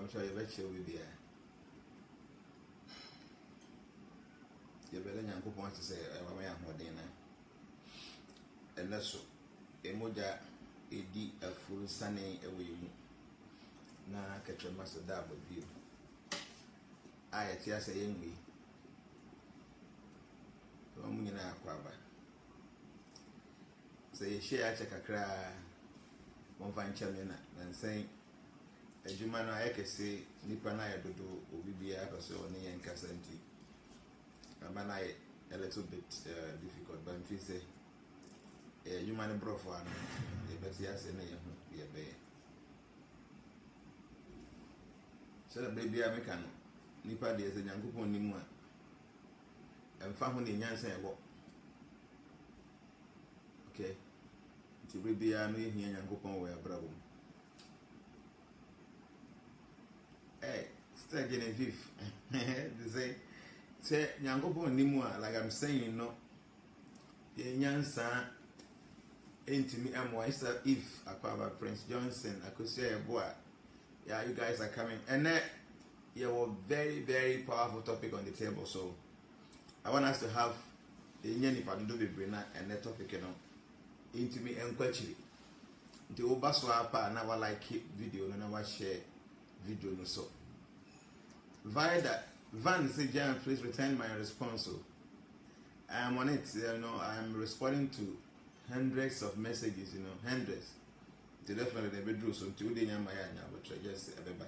I'm sure you bet you will be there. You better not go to say, I am more dinner. And that's so. Emoja edi a full sunny away. Na catch a master dab with you. I at yes a young me. Roman and Aquaba. Say, share check a cry. One fine champion and saying, a Jumana I can say, Nipanaya do be a so near and Cassanti. A man I a little bit difficult, but if you say, you man bro for one, but yes, and be a bay. So the baby American Nipa is a young coupon Nimua and found in Yansen walk. Okay, to be a me here and coupon where bravo. Hey, start getting fifth. They say, Yangopo Nimua, like I'm saying, no. Yansan. Into me and Moisa if Aquaba Prince Johnson, I could say a boy. Yeah, you guys are coming. And that you have a very, very powerful topic on the table. So I want us to have a Nyani Padubi Brina and that topic, you know, into me and Quachi. The Obaswapa never like video, no never share video no so. Via that Van say Jan, please return my response. So I'm on it, you know, I'm responding to hundreds of messages, you know, hundreds. They definitely they drew some 2 days in my but just a baby.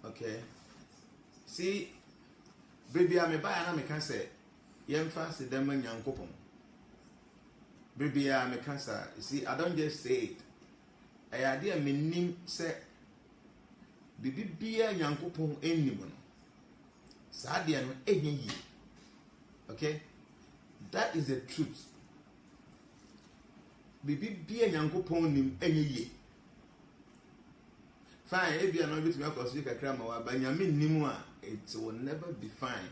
Okay. See, baby, I'm a buyer, and I can say, young fast the demon young coupon. Baby, I'm a cancer. You see, I don't just say it. I idea meaning say, baby, be a young coupon anyone. Sadian, any year. Okay. That is the truth. Bibi be a yankopon nim any ye. Fine, if you are not able to make us speak a crama, but Yamin Nimua, it will never be fine.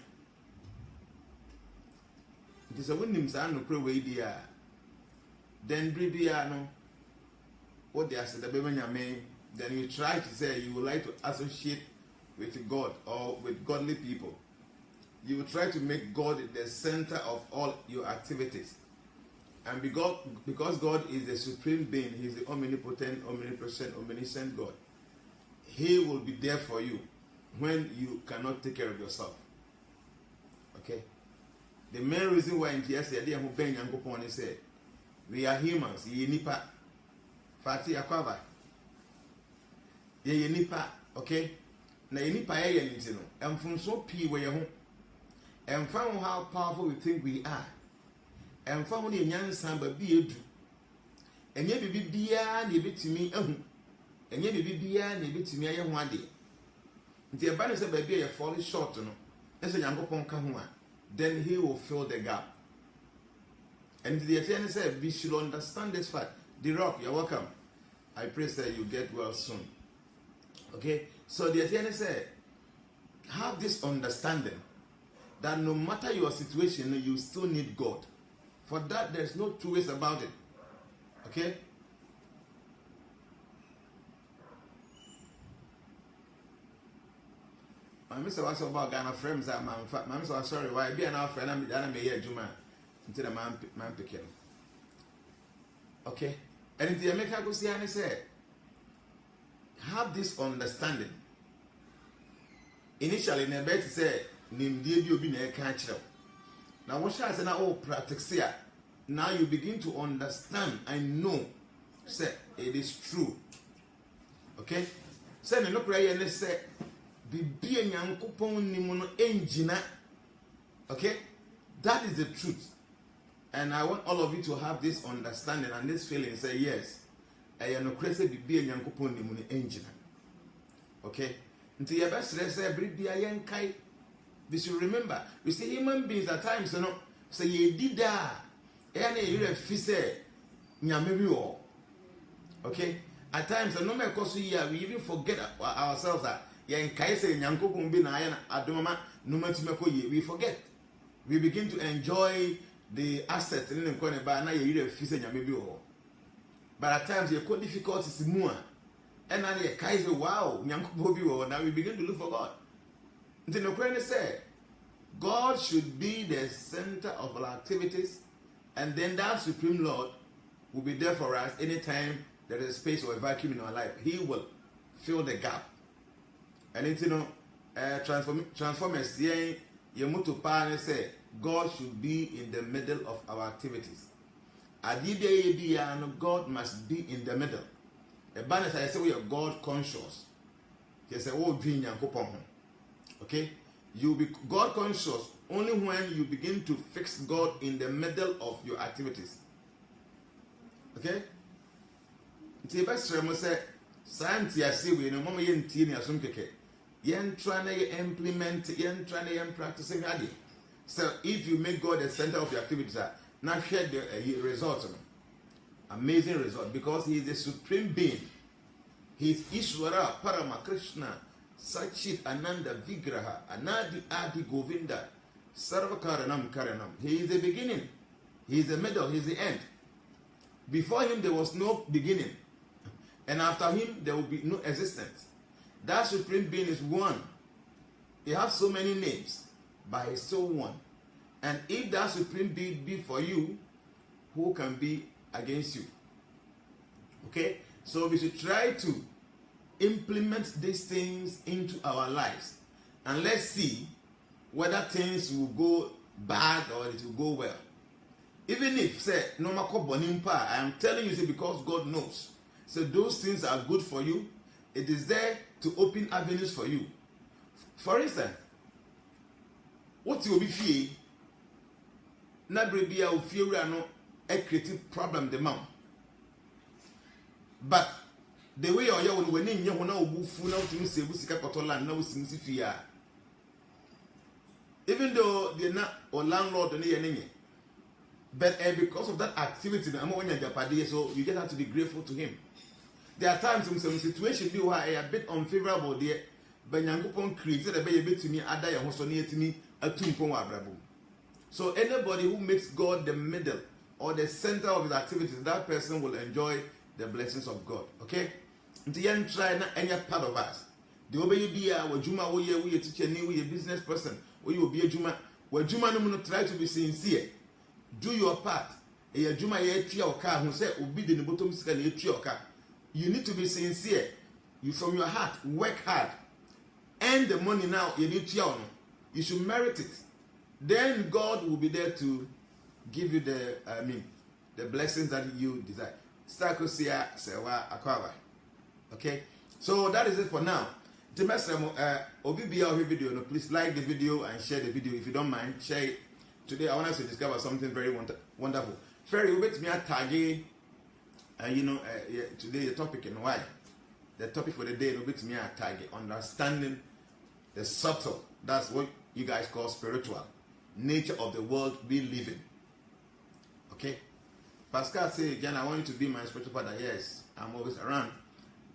It is a winning son of Crow idea. Then Bribiano, what they are said, the baby Yamin, then you try to say you would like to associate with God or with godly people. You will try to make God the center of all your activities. And because God is the supreme being, He is the omnipotent, omnipresent, omniscient God. He will be there for you when you cannot take care of yourself. Okay? The main reason why in yesterday who ben yankopon said, we are humans, ye nipa. Fati akwaba. Ye nipa, okay? Na ye nipa ye nitino. Emfunso pi we ye ho. And found how powerful we think we are. And found the young son, but be a do. And yet be beyond a bit to me, and yet be beyond a bit to me one day. The abandon said, baby, a falling short, no, as a young upon Kahua, then he will fill the gap. And the attorney said, we should understand this fact. The Rock, you're welcome. I pray that you get well soon. Okay, so the attorney said, have this understanding. That no matter your situation, you still need God. For that, there's no two ways about it. Okay? My Mr. was about Ghana friends. My Mr. was sorry. Why be an our friend? I'm here, Juma. Until the man picking. Okay? And in the American Gusiani said, have this understanding. Initially, Nebet said, Nimdi you be a catcher. Now, what shall I say now? Practice here. Now you begin to understand and know. Say it is true. Okay? Say no prayer and say be a young coupon nimuno engine. Okay? That is the truth. And I want all of you to have this understanding and this feeling. Say yes. I am no crazy be a young coupon nimuno engine. Okay? Until your best say be a young kai. We should remember, we see human beings at times, you know, say ye did that. Any you have say nyamiri. Okay? At times, no matter cause we even forget ourselves that ye kai say nyanko kumbi na ayana adumama no matter we forget. We begin to enjoy the assets in the corner by na ye say nyamiri. But at times, your difficulties more. And now say, wow, now we begin to look for God. The Ukraine said, God should be the center of our activities, and then that Supreme Lord will be there for us anytime there is space or a vacuum in our life. He will fill the gap. And it's, Transformers, Yemutu Pane say, God should be in the middle of our activities. God must be in the middle. A banner I say we are God conscious. He said, oh, dream okay? You be God conscious only when you begin to fix God in the middle of your activities. Okay? It's best to say, science, I see we no more yen teen as some keke. Yen trying to implement, yen trying to practice. So if you make God the center of your activities, now share the results. Amazing result, because he is the supreme being. He is Ishwara, Parama, Krishna, Sachit, Ananda, Vigraha, Anadi, Adi, Govinda, Sarva Karanam, Karanam. He is the beginning, he is the middle, he is the end. Before him there was no beginning, and after him there will be no existence. That supreme being is one. He has so many names, but he is so one. And if that supreme being be for you, who can be against you? Okay, so we should try to implement these things into our lives, and let's see whether things will go bad or it will go well. Even if say no matter bonimpa, I am telling you, say, because God knows, so those things are good for you. It is there to open avenues for you. For instance, what you will be fear, na brebi a fear no a creative problem the mom. But the way you are when you want to move full out to say Busika Cotolan, no fear. Even though they're not or landlord or any, but because of that activity, I'm when you're so you just have to be grateful to him. There are times in some situations you are a bit unfavorable there, but Yankupon created a baby to me, Ada Yahosonia to me, a tumpon abrabum. So anybody who makes God the middle or the center of his activities, that person will enjoy the blessings of God. Okay? The young try not any part of us. The obey be a Juma, we a teacher, we a business person, we will be a Juma. Where Juma no try to be sincere. Do your part. A Juma ye trio car who said will be the bottom scan ye trio car. You need to be sincere. You from your heart, work hard. Earn the money now, you need to. You should merit it. Then God will be there to give you the blessings that you desire. Stakosia sewa akwawa. Okay, so that is it for now. The message video. No, please like the video and share the video if you don't mind. Share it. Today I want us to discover something very wonderful. Ferry, we me a tag. Today the topic and why. The topic for the day will be me a tag. Understanding the subtle. That's what you guys call spiritual nature of the world we live in. Okay? Pascal said, again, I want you to be my spiritual father. Yes, I'm always around.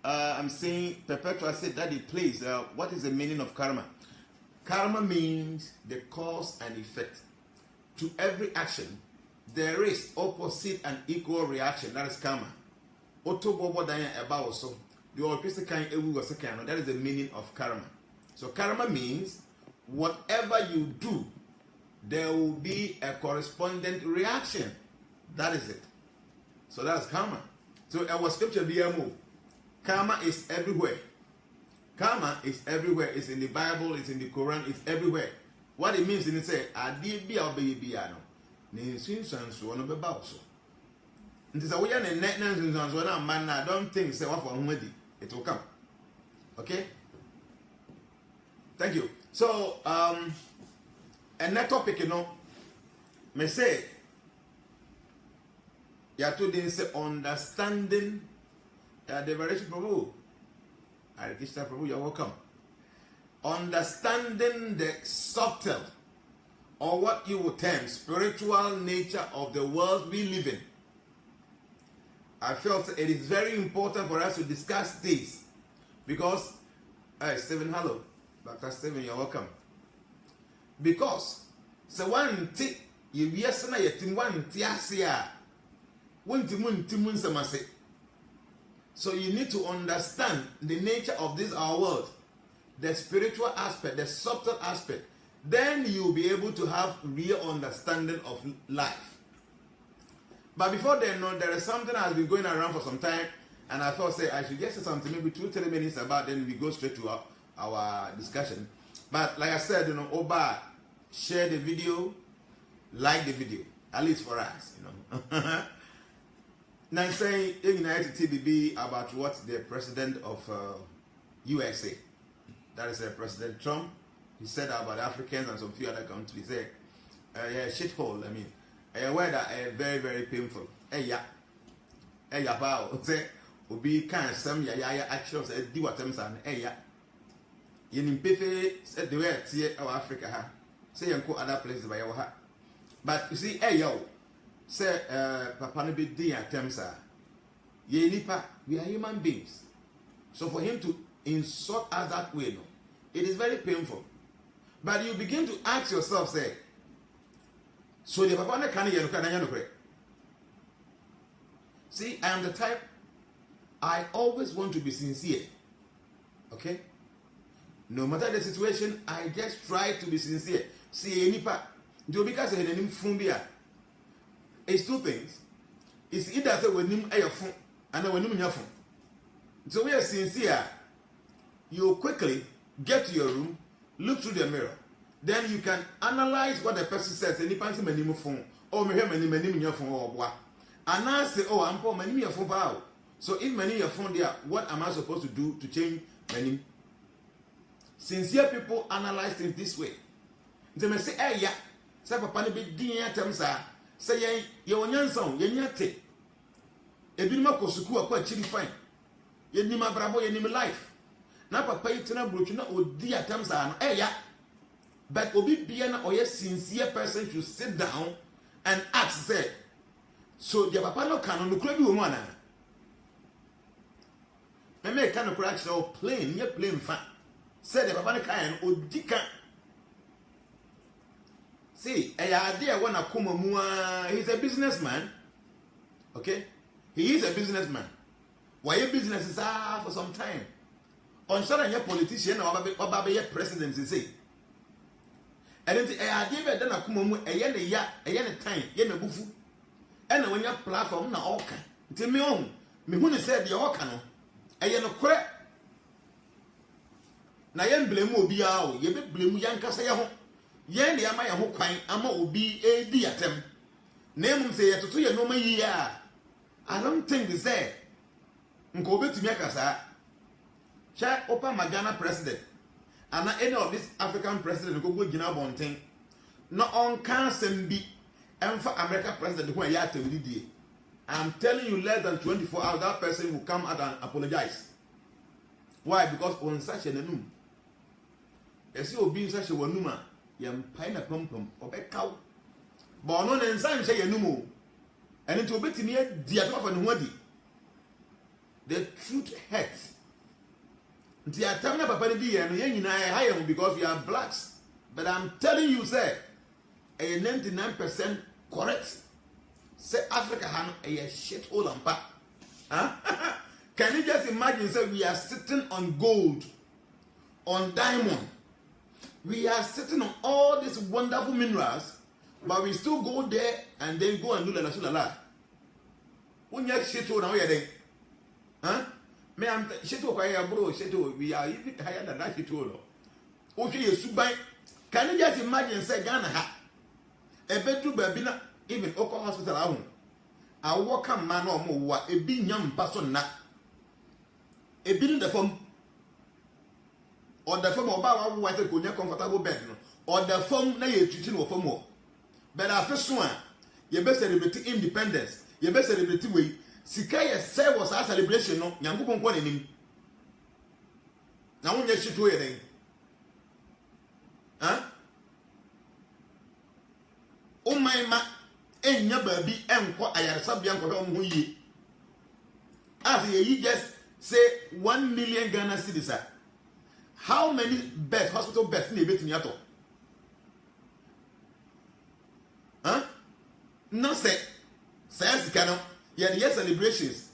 I'm saying, Perpetua said, Daddy, please, what is the meaning of karma? Karma means the cause and effect. To every action, there is opposite and equal reaction. That is karma. That is the meaning of karma. So karma means whatever you do, there will be a correspondent reaction. That is it. So that's karma. So our scripture BMO. Karma is everywhere. Karma is everywhere. It's in the Bible, it's in the Quran, it's everywhere. What it means in it say, Adibi Albebiano. It is a way and net man. I don't think say what for it will come. Okay? Thank you. So and that topic, may say, today say understanding the variation Prabhu. Krishna Prabhu, you're welcome. Understanding the subtle, or what you would term spiritual nature of the world we live in. I felt it is very important for us to discuss this because, Stephen, hello. Dr. Stephen, you're welcome. Because, so one thing, you yes, one tiasia, one timun samase. So you need to understand the nature of this our world, the spiritual aspect, the subtle aspect. Then you'll be able to have real understanding of life. But before then, no, there is something that has been going around for some time, and I thought, say, I should just say something, maybe 2-3 minutes about, then we go straight to our discussion. But like I said, Oba, share the video, like the video, at least for us, Now saying United TBB about what the president of USA, that is President Trump, he said about Africans and some few other countries. He said, yeah, shithole. I mean, a word that very, very painful. Yeah, wow. Say, will be kind of some actually said, do what I'm saying. Yeah, you need pay said the way see our Africa. Say you go other places by your heart. But you see, yo, say, Papa no be doing attempts. Ye nipa, we are human beings. So for him to insult us that way, no, it is very painful. But you begin to ask yourself, say, so the Papa can you see, I am the type, I always want to be sincere. Okay? No matter the situation, I just try to be sincere. See, nipa, do because I name fumbia. It's two things. It's either say when him a phone and when him your phone. So we are sincere. You quickly get to your room, look through the mirror. Then you can analyze what the person says. Any person may name phone or may have many your phone or what. And I say, oh, I'm poor, many your phone power. So if many your phone there, what am I supposed to do to change many? Sincere people analyze things this way. They may say, hey, yeah, say, Papa, be dear terms are say, you are young son, you are te. A binima kosuku are quite chilly fine. You need my bravo, you need my life. Now, Papa, you turn up, you know, dear terms are, hey, yeah. But Obi Biana or a sincere person should sit down and ask, say, so the Papa no can on the club you want. I may kind of crack so plain, you're plain fat. Said the Papa can or Dika. See, a idea when I come, he's a businessman. Okay? He is a businessman. Why your businesses are for some time? On certain your politician or your presidency say. And then the idea that I come a yen time, yen a bufu. And when your platform na oka. Tell me on. Me who said the okano. A yen a crack. Na yen blame will be out. Ye be blame yanka say home. Yen the amaya ho quine, ama will be a diatem. Name say to 2 years no year. I don't think they say. Nko be to me akasa. Cha open my Ghana president. And any of this African president go Gina Bonting. No on can be and for American president who are to I'm telling you, less than 24 hours, that person will come out and apologize. Why? Because on such a num. As you being such a numa, yam pine a pum pum or a cow. But on and sign say a numo. And it will be to me the other and wadi. The truth hurts. The attempt of Papa D and Yang and I hire because we are blacks. But I'm telling you, sir, a 99% correct. Say Africa han a shit hole and back. Huh? Can you just imagine, sir, we are sitting on gold, on diamond. We are sitting on all these wonderful minerals, but we still go there and then go and do la la la. When you shit hole now, you're there. Huh? Me am sheto kwa ya bro sheto we are even higher than that sheto no. Okay, you subai. Can you just imagine say Ghana ha? E bedu baby na even Oko hospital ahun. A work man or mo wa e bi nyam person na. E bi in the form or the form of ba wa say ko nya comfortable bed no. Or the form na ye twiti no form o. But after so a ye be celebrate independence. Ye be celebrate we Sika ye say was a celebration no Nyankopon ko nanim. Na wonye shito ye den. Huh? O my ma enya baabi enko ayaresabia nko ho ho yi. As ye just say 1 million Ghana cedis. How many beds, hospital beds na ebetumi ato? Huh? No say sika no. Yeah, the celebrations.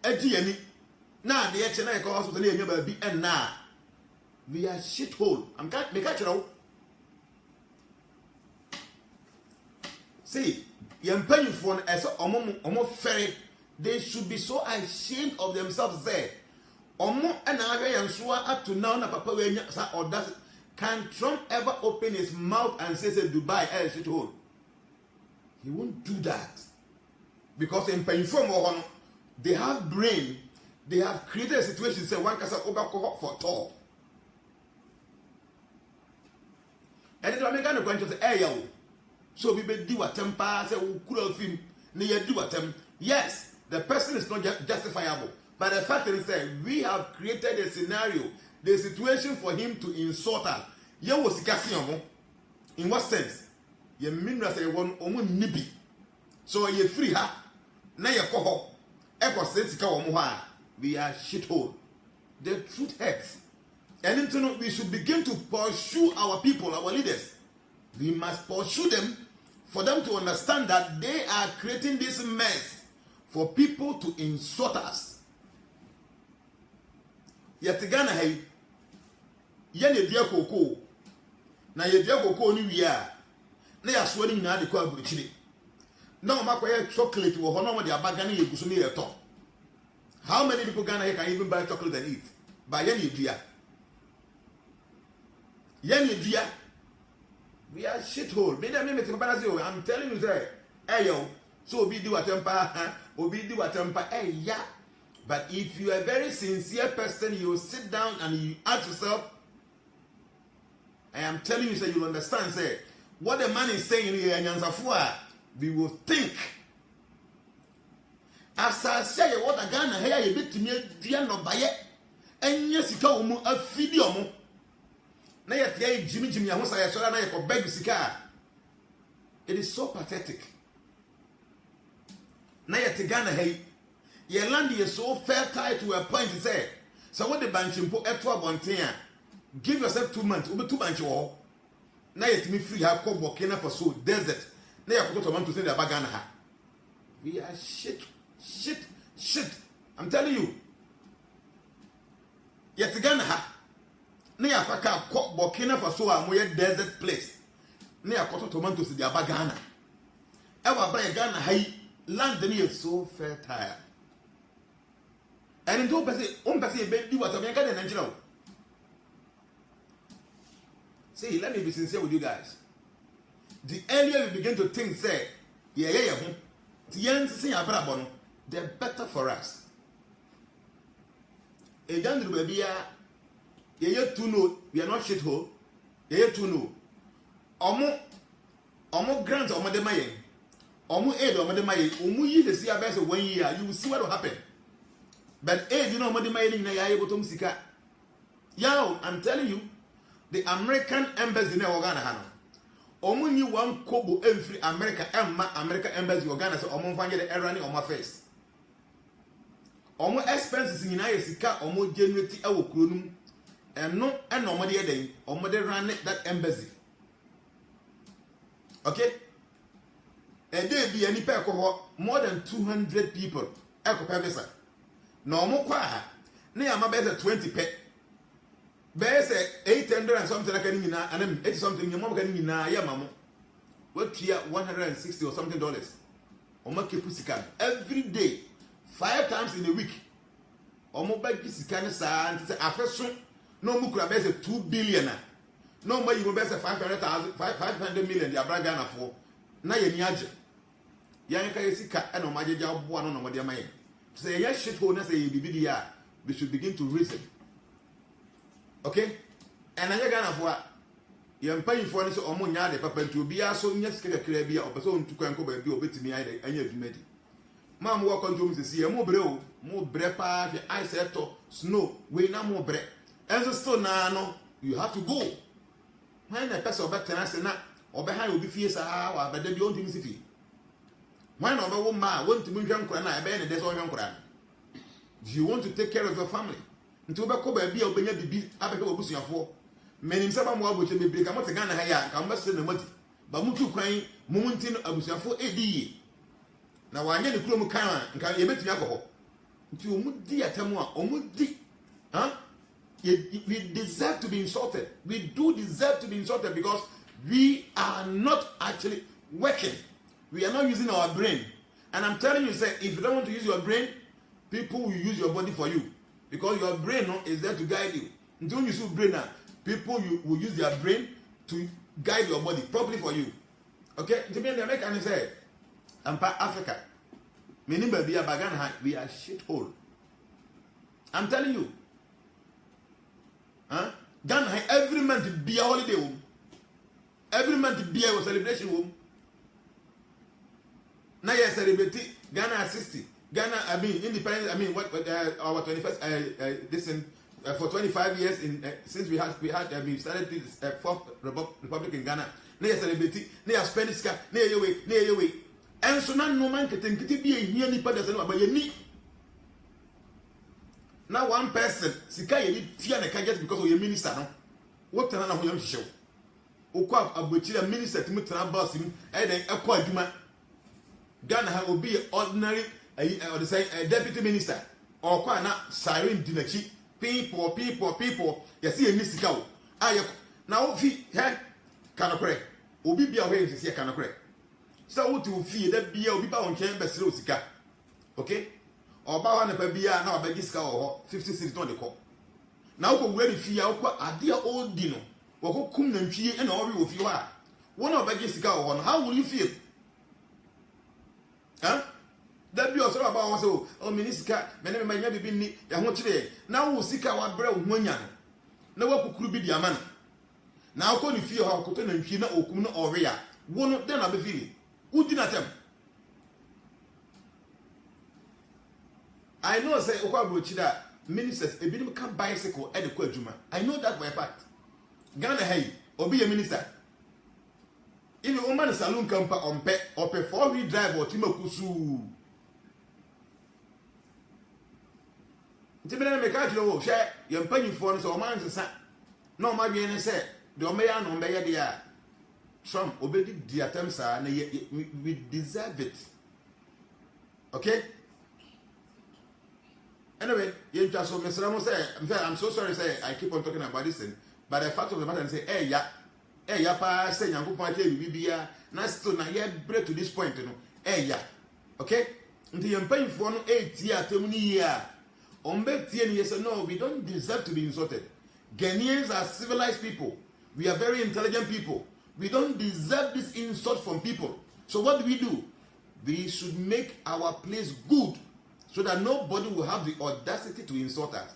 Eti yani. Now the HNI calls for the name be and now we are shithole. I'm can't make it. See, you're paying for an as a ferry. They should be so ashamed of themselves there. Omo and I am sure up to now, Papa or does can Trump ever open his mouth and say Dubai as it hold? He won't do that. Because in Painform, they have brain, they have created a situation say one can say over for tall. And it will make a question say, hey yo. So we do what temper say we could have him near do what yes. The person is not justifiable. But the fact is that we have created a scenario, the situation for him to insult us. In what sense? You mean that you want nibi. So you free her. Now you call her. We are shithole. The truth hurts. And we should begin to pursue our people, our leaders. We must pursue them for them to understand that they are creating this mess for people to insult us. Yet Ghana hey, yen ye dia koko. Na ye dia koko ni wi a. Na ya so ni na de kwa buruchiri. Na o makoye chocolate wo ho na mo de abaga na ye gusu ni ye to. How many people Ghana here can even buy chocolate and eat? But yen ye dia. Yen ye dia. We are shithole. I'm telling you say, hey yo, so obi do atempa, obi do atempa, hey yeah. But if you are a very sincere person, you sit down and you ask yourself, I am telling you, say you'll understand, say, what the man is saying here, we will think. As I say, what a Ghana here, you bit to me, dear no buy it, and yes, you call me a video. Now you Jimmy, I was I saw that beg sika. It is so pathetic. Now you Ghana hey, your land is so fertile to a point to say. So what the bank you put at 12 give yourself 2 months, over 2 months or now you me free have come Burkina Faso desert. Now you go to want to say the Bagana. We are shit. I'm telling you. Yet Ghana. Near Faka, Burkina Faso, a desert place. Near Cotton Tomatoes, the Abagana. Ever by Ghana, high land is so fertile. And don't say, baby, what I'm going to know. See, let me be sincere with you guys. The earlier we begin to think, say, the better for us. A young baby. You to know we are not shithole. You to know. Omo grant omo de maye. Omo aid omo de maye. Omo yi the see about 1 year. You will see what will happen. But aid you know omo de maye na ya ebo to musika. Yo, I'm telling you, the American embassy na Ghana hano. Omo ni 1 kobo every America American embassy Ghana so omo fanye the error ni omo face. Omo expenses ni na yesika omo generate e wo kuro num. And no, and nobody day, or mother ran that embassy. Okay? And there be any pair more than 200 people. Echo Pavesa. No more qua. Near my best 20 pet. Best 800 and something like an and 80 something. Your mom can in a mamma. What here 160 or something dollars. Or make a pussycat every day, 5 times in a week. Or mobile pussycat and say, after soon. No more could have 2 billion. No more you will best 500 million. The Abragana for now. Yanka is and on my job one on what they may say. Yes, shit, who say we should begin to reason. Okay, and I got what you're paying for this or Munya, the papa to be so yes, get a clear beer or person to come over and bit to me. I have made it. Mom walk on to see a more brepa, the ice snow, we no more bread. And so still now, you have to go. When the person back to us and or behind will be fierce, but they don't think it's when over woman want to move young cran, I ban there's all young cran. Do you want to take care of your family? Until Bako be open your baby, I become a bush for. Many seven more which may become what a gun higher, come back to the money. But Mutu crying, Mumuntin, a bush for AD. Now I get the Chrome can you bet me alcohol. Nti omudi atamu a omudi, huh? We deserve to be insulted. We do deserve to be insulted because we are not actually working. We are not using our brain. And I'm telling you, say, if you don't want to use your brain, people will use your body for you. Because your brain is there to guide you. Until you use your brain, people will use their brain to guide your body properly for you. Okay? To be in the American, say, I'm part Africa. Meaning, we are shithole. I'm telling you. Huh? Ghana, every month be a holiday home. Every month be a celebration home. Now you celebrate Ghana 60. Ghana, I mean, independence. I mean, what our 21st. For 25 years since we started this fourth republic in Ghana. Now you celebrate. Now you spend this car. Now you wait. And so now no man can be a here ni pada sanu abaye ni. Now one person sika ye tia na ka just because of your minister no. What na ho yam hyew. Okwa abochira minister timu tena boss mu e den ekwa adwuma. Ghana ha obi ordinary or the say deputy minister or kwa na siren dinachi people you see a misika o aye na o fi he kanokre obi bia ho yin se kanokre so what you feel that bia obi ba won chen besere osika okay oba ho na pa bia na obagi sika ho 50 cedis ton de ko na wo we fi ya wo ade old di no wo ko kum na ntwie na wo we fi ho a wo na obagi sika ho no how will you feel? Huh? That be also about one so minisika mene me nya bibi ni ya ho kire na wo sika wa bra wo nya na wa kukuru bi di amana na ko ni fie ha ko to na ntwi na okum na ore ya wo no den na be feel udi na tem. I know say okwa brochi da ministers e bi dem can bicycle e de ko adwuma. I know that for a fact. Ghana hey obi a minister. If a woman saloon camper on pet or 4-wheel drive or Timokusu. Timber make out your share, you're paying for us or man's son. No, my being said, the Omeyan on Bayer dear. Some obeyed the attempts are, we deserve it. Okay? Anyway, you just so Mr. Ramos say, I'm so sorry, say, I keep on talking about this thing, but the fact of the matter is, say, hey, yeah. Hey, ya pa say nyango pa tell bibia na still na ye break to this point no. Hey ya. Okay? Nti yempanfo no eti atem ni ya. Ombe tie ni say no, we don't deserve to be insulted. Ghanaians are civilized people. We are very intelligent people. We don't deserve this insult from people. So what do? We should make our place good so that nobody will have the audacity to insult us.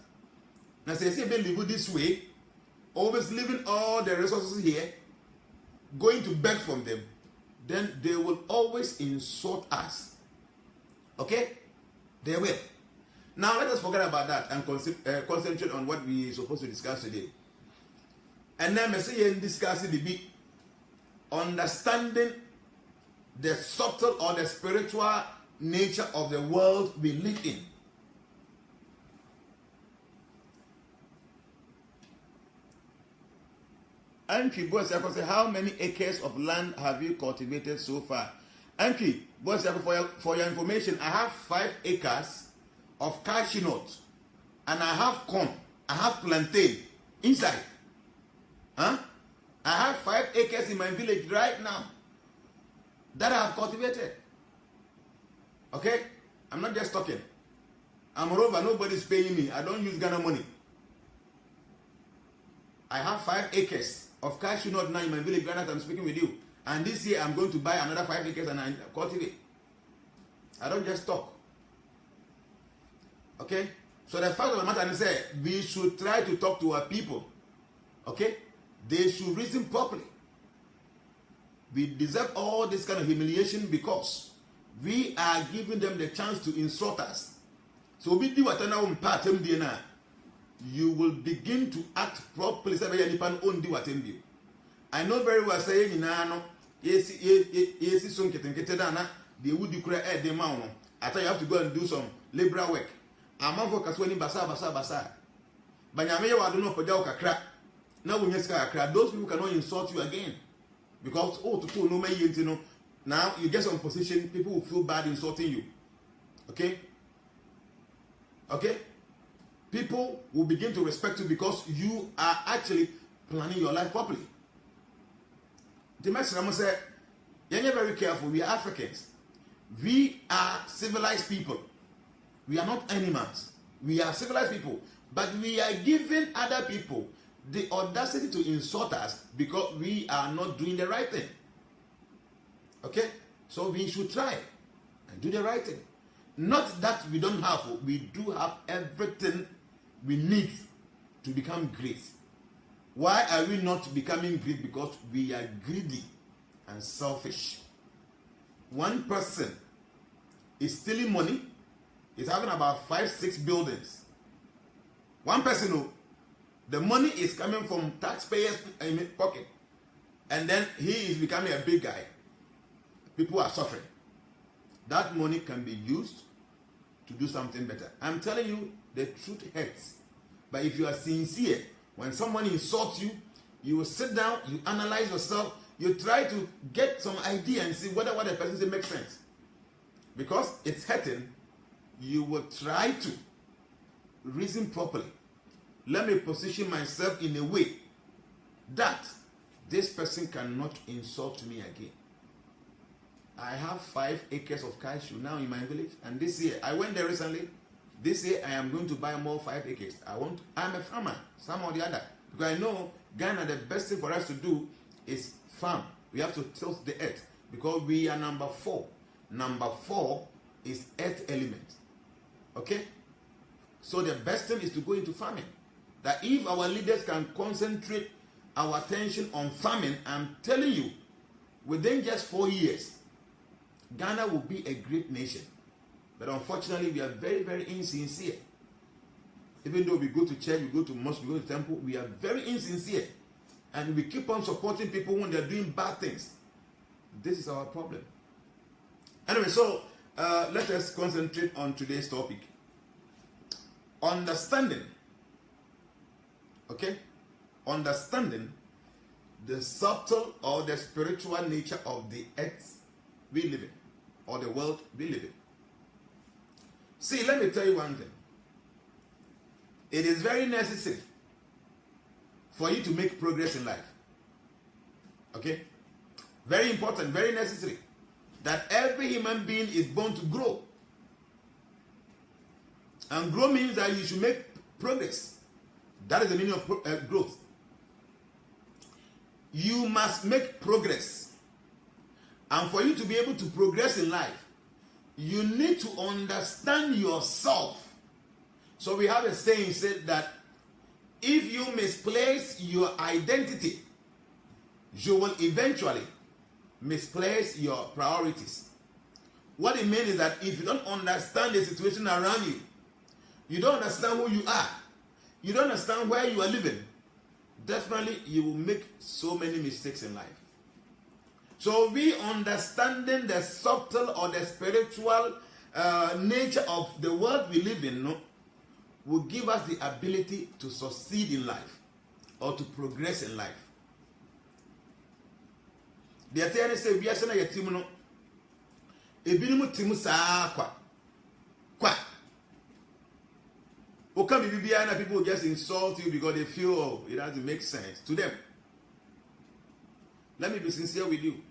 Now say live this way, always leaving all the resources here, going to beg from them, then they will always insult us. Okay? They will. Now let us forget about that and concentrate on what we are supposed to discuss today. And then I say in discussing the big understanding the subtle or the spiritual nature of the world we live in. Anki, boys, I can say, how many acres of land have you cultivated so far? Anki, boys, for your information, I have 5 acres of cashew nuts, and I have corn, I have plantain inside. Huh? I have 5 acres in my village right now that I have cultivated. Okay? I'm not just talking. And moreover, nobody's paying me. I don't use Ghana money. I have 5 acres of cashew nut now in my village right now I'm speaking with you. And this year I'm going to buy another 5 acres and I cultivate. I don't just talk. Okay? So the fact of the matter is that we should try to talk to our people. Okay? They should reason properly. We deserve all this kind of humiliation because we are giving them the chance to insult us. So we do what you will begin to act properly. I know very well saying yes, they would create the amount. I thought you have to go and do some liberal work. I'm not focusing on basa. But I don't know for now when you crack, those people cannot insult you again. Because now you get some position, people will feel bad insulting you. Okay? Okay? People will begin to respect you because you are actually planning your life properly. The message I'm say, you're very careful. We are Africans. We are civilized people. We are not animals. We are civilized people. But we are giving other people the audacity to insult us because we are not doing the right thing. Okay? So we should try and do the right thing. Not that we don't have, we do have everything we need to become great. Why are we not becoming great? Because we are greedy and selfish. One person is stealing money, is having about 5-6 buildings. One person who the money is coming from taxpayers' pocket, and then he is becoming a big guy. People are suffering. That money can be used to do something better. I'm telling you, the truth hurts. But if you are sincere, when someone insults you, you will sit down, you analyze yourself, you try to get some idea and see whether what the person says makes sense. Because it's hurting, you will try to reason properly. Let me position myself in a way that this person cannot insult me again. I have 5 acres of cashew now in my village, and this year I went there recently. This year I am going to buy more 5 acres. I'm a farmer, some or the other, because I know Ghana, the best thing for us to do is farm. We have to tilt the earth because we are number 4. Number 4 is earth element. Okay, so the best thing is to go into farming. That if our leaders can concentrate our attention on farming, I'm telling you, within just 4 years, Ghana will be a great nation. But unfortunately, we are very, very insincere. Even though we go to church, we go to mosque, we go to temple, we are very insincere. And we keep on supporting people when they're doing bad things. This is our problem. Anyway, so let us concentrate on today's topic. Understanding. Okay? Understanding the subtle or the spiritual nature of the earth we live in, or the world we live in. See, let me tell you one thing. It is very necessary for you to make progress in life. Okay? Very important, very necessary. That every human being is born to grow. And grow means that you should make progress. That is the meaning of growth. You must make progress. And for you to be able to progress in life, you need to understand yourself. So we have a saying said that if you misplace your identity, you will eventually misplace your priorities. What it means is that if you don't understand the situation around you, you don't understand who you are, you don't understand where you are living, definitely you will make so many mistakes in life. So we understanding the subtle or the spiritual nature of the world we live in, no, will give us the ability to succeed in life or to progress in life. The attorney say we are saying a team no. Ebinimu timu saa kwa. Oka bibia na people just insult you because they feel it doesn't make sense to them. Let me be sincere with you.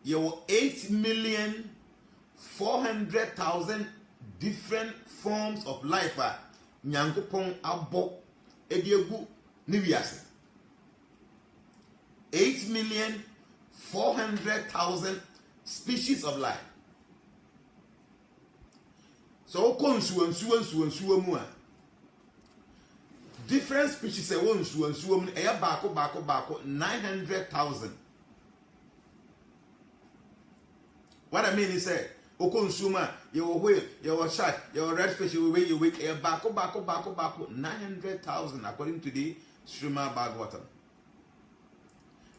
Your 8,400,000 different forms of life are nyankopon abo ediegu ni wiase. 8,400,000 species of life. So konsuansuansuansuan mu a different species e wonsuansuan mu e bako 900,000. What I mean is say consumer, your whale, your shark, your redfish, your way, a bako 900,000 according to the streamer bag water.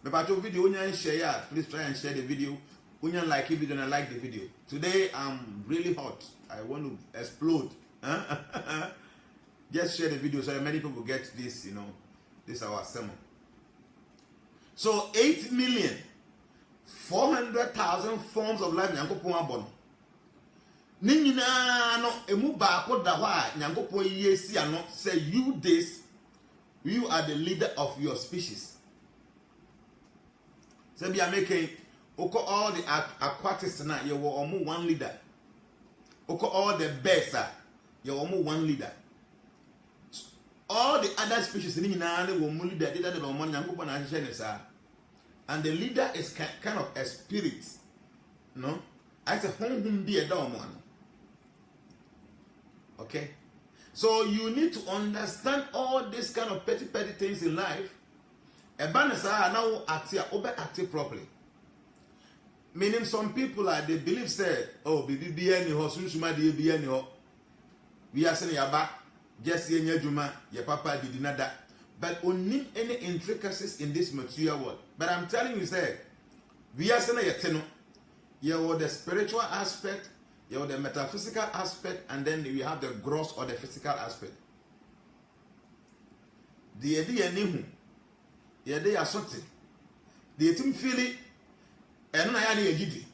But video, share, please try and share the video. Like if you don't like the video. Today I'm really hot. I want to explode. Just share the video so that many people get this, this is our sermon. So 8,400,000 forms of life. Nina no emu baako da hɔ a Nyankopɔn yie si ano say you this, you are the leader of your species. So be making oko all the aquatics na you were almost one leader. Oko all the birds you almost one leader. All the other species nina ne wo mu leader did that on Nyankopɔn na hye ne sa. And the leader is kind of a spirit. No? As a home be a dom one. Okay? So you need to understand all these kind of petty things in life. A banasa now acting properly. Meaning some people they believe say, oh, be any ho, sunshuma be any ho. We are saying yaba, just see your juma, your papa did not that. But we need any intricacies in this material world. But I'm telling you, say, we are saying you have the spiritual aspect, you have the metaphysical aspect, and then you have the gross or the physical aspect. The idea nihu, the idea assorted, the team feel it, and I am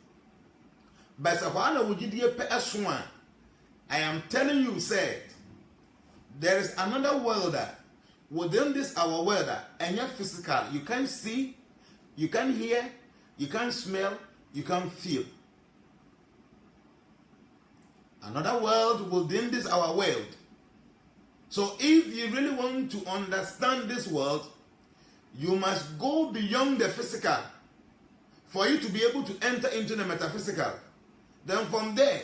but while would you pay a swan? I am telling you, say, there is another world that. Within this our world, and you're physical, you can't see, you can't hear, you can't smell, you can't feel. Another world within this our world. So if you really want to understand this world, you must go beyond the physical for you to be able to enter into the metaphysical. Then from there,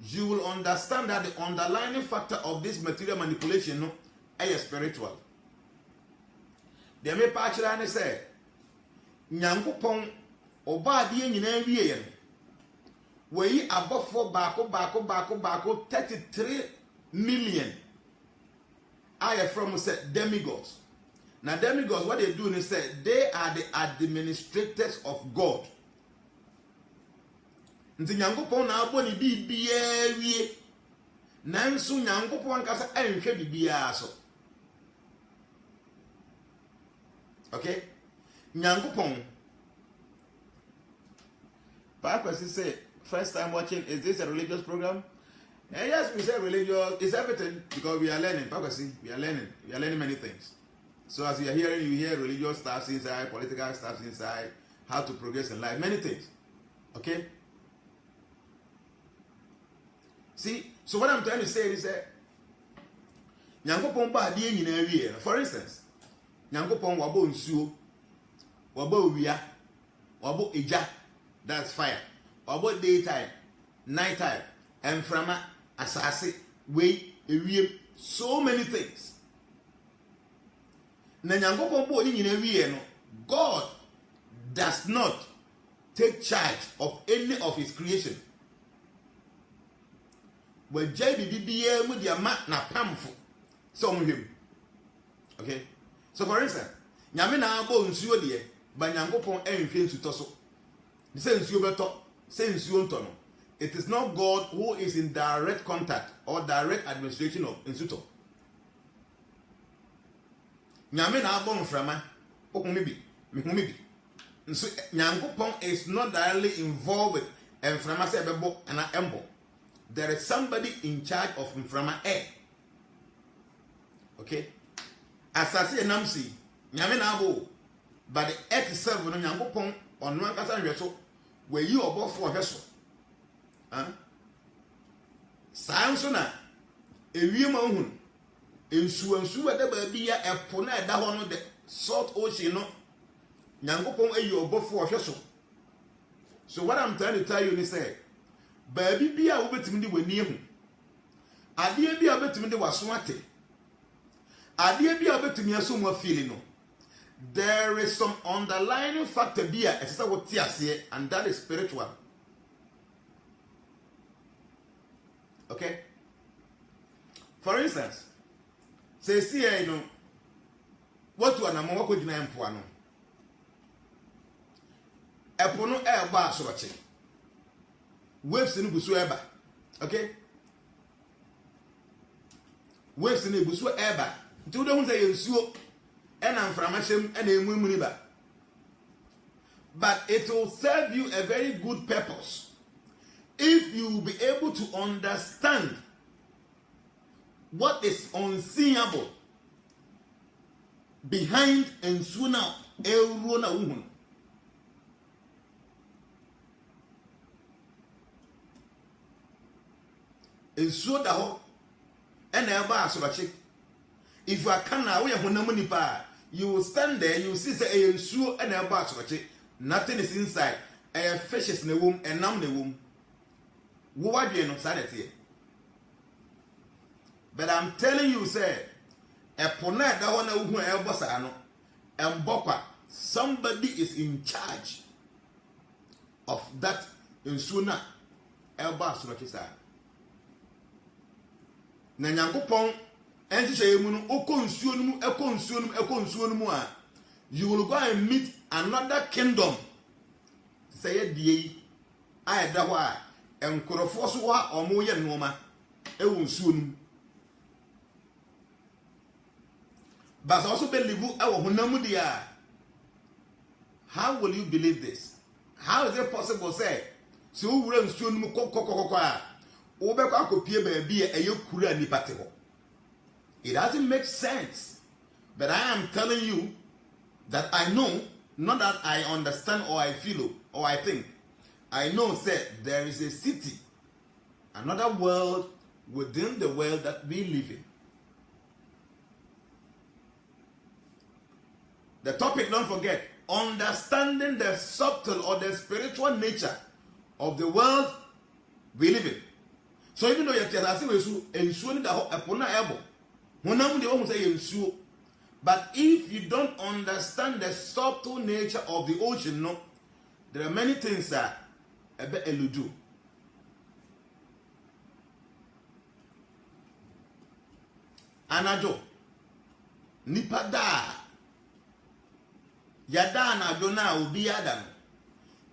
you will understand that the underlying factor of this material manipulation is spiritual. The me pachira ne say Nyankopon oba de nyina wie ye we abofo baako 33 million are from say demigods. Now demigods what they do is say they are the administrators of God. Nti Nyankopon na aboni bibia wie nanso Nyankopon kasa enhwe bibia so. Okay? Nyankopon. Pastor say, first time watching, is this a religious program? Yes, we say religious. It's everything because we are learning. Pastor, we are learning. We are learning many things. So as you are hearing, you hear religious stuff inside, political stuff inside, how to progress in life, many things. Okay? See, so what I'm trying to say is that Nyankopon ba die nyina wie. For instance, Nyankopon wabo nsuo, wabo wia, wabo eja, that's fire. Wabo daytime, nighttime, and frama asase, we ewiem, so many things. Na Nyankopon bo ni nyina wie no, God does not take charge of any of his creation. When JB BBA with your mat na pamfo, so him. Okay? So for instance, Nyame na abo nsuo de, ba Nyankopon enhwe nsuto so. The say nsuo beto, say nsuo nto no. It is not God who is in direct contact or direct administration of nsuto. Nyame na abo mframa, okunmebi, mehumebi. Nso Nyankopon is not directly involved with mframa say bebo ana embo. There is somebody in charge of mframa air. Okay? Asase enamsi, Nyame na abo, but the earth itself no Nyankopon ono ankasa nhweso, we yi obofo ohweso. Sanso na ewiem ahun. Ensu eda ba bia epo na eda ho no the salt ocean no. Nyankopon ayi obofo ohweso. So what I'm trying to tell you is say baabi bia wo betimi de wani ehu. Ade bia betimi de waso ate. Ade bia betimi aso mo feeling no. There is some underlying factor bia esesa wo ti ase and that is spiritual. Okay? For instance, say see you know what you anamo wako gina empo ano. Epo no e ba asoroche. Waves ni busu eba. Okay? Waves ni busu eba. Nti wo de hu say yensuo e na mframa hyem e na emu ni ba. But it will serve you a very good purpose. if you will be able to understand what is unseeable behind nsuo na ewuro na wohu. Nsuo da ho ena eba asobache. If you are kana we honam nipa, you will stand there, you will see say nsuo ena eba asobache. Nothing is inside. Fishes na wom, enam na wom. Wo wadwe no sa dete. But I'm telling you, say, epona da ho na wohu ebo sa no, embokwa, somebody is in charge of that nsuo na eba asobache sa. Na nyankopon enhye mu no okonsuo no mu ekonsuo no mu a, you will go and meet another kingdom. Say die ai da ho a enkorofo so wa omo ye noma ewu nsuo no. But also believe ewo honam dia. How will you believe this? How is it possible say so wura nsuo no mu kokokokoko a obekwa akopie baabi e eyekura nipate ho? It doesn't make sense. But I am telling you that I know, not that I understand or I feel or I think. I know, say, there is a city, another world within the world that we live in. The topic, don't forget, understanding the subtle or the spiritual nature of the world we live in. So even though you're telling us, but if you don't understand the subtle nature of the ocean, no, there are many things that ebe eludu. Anajo nipada yada na dona obi yada.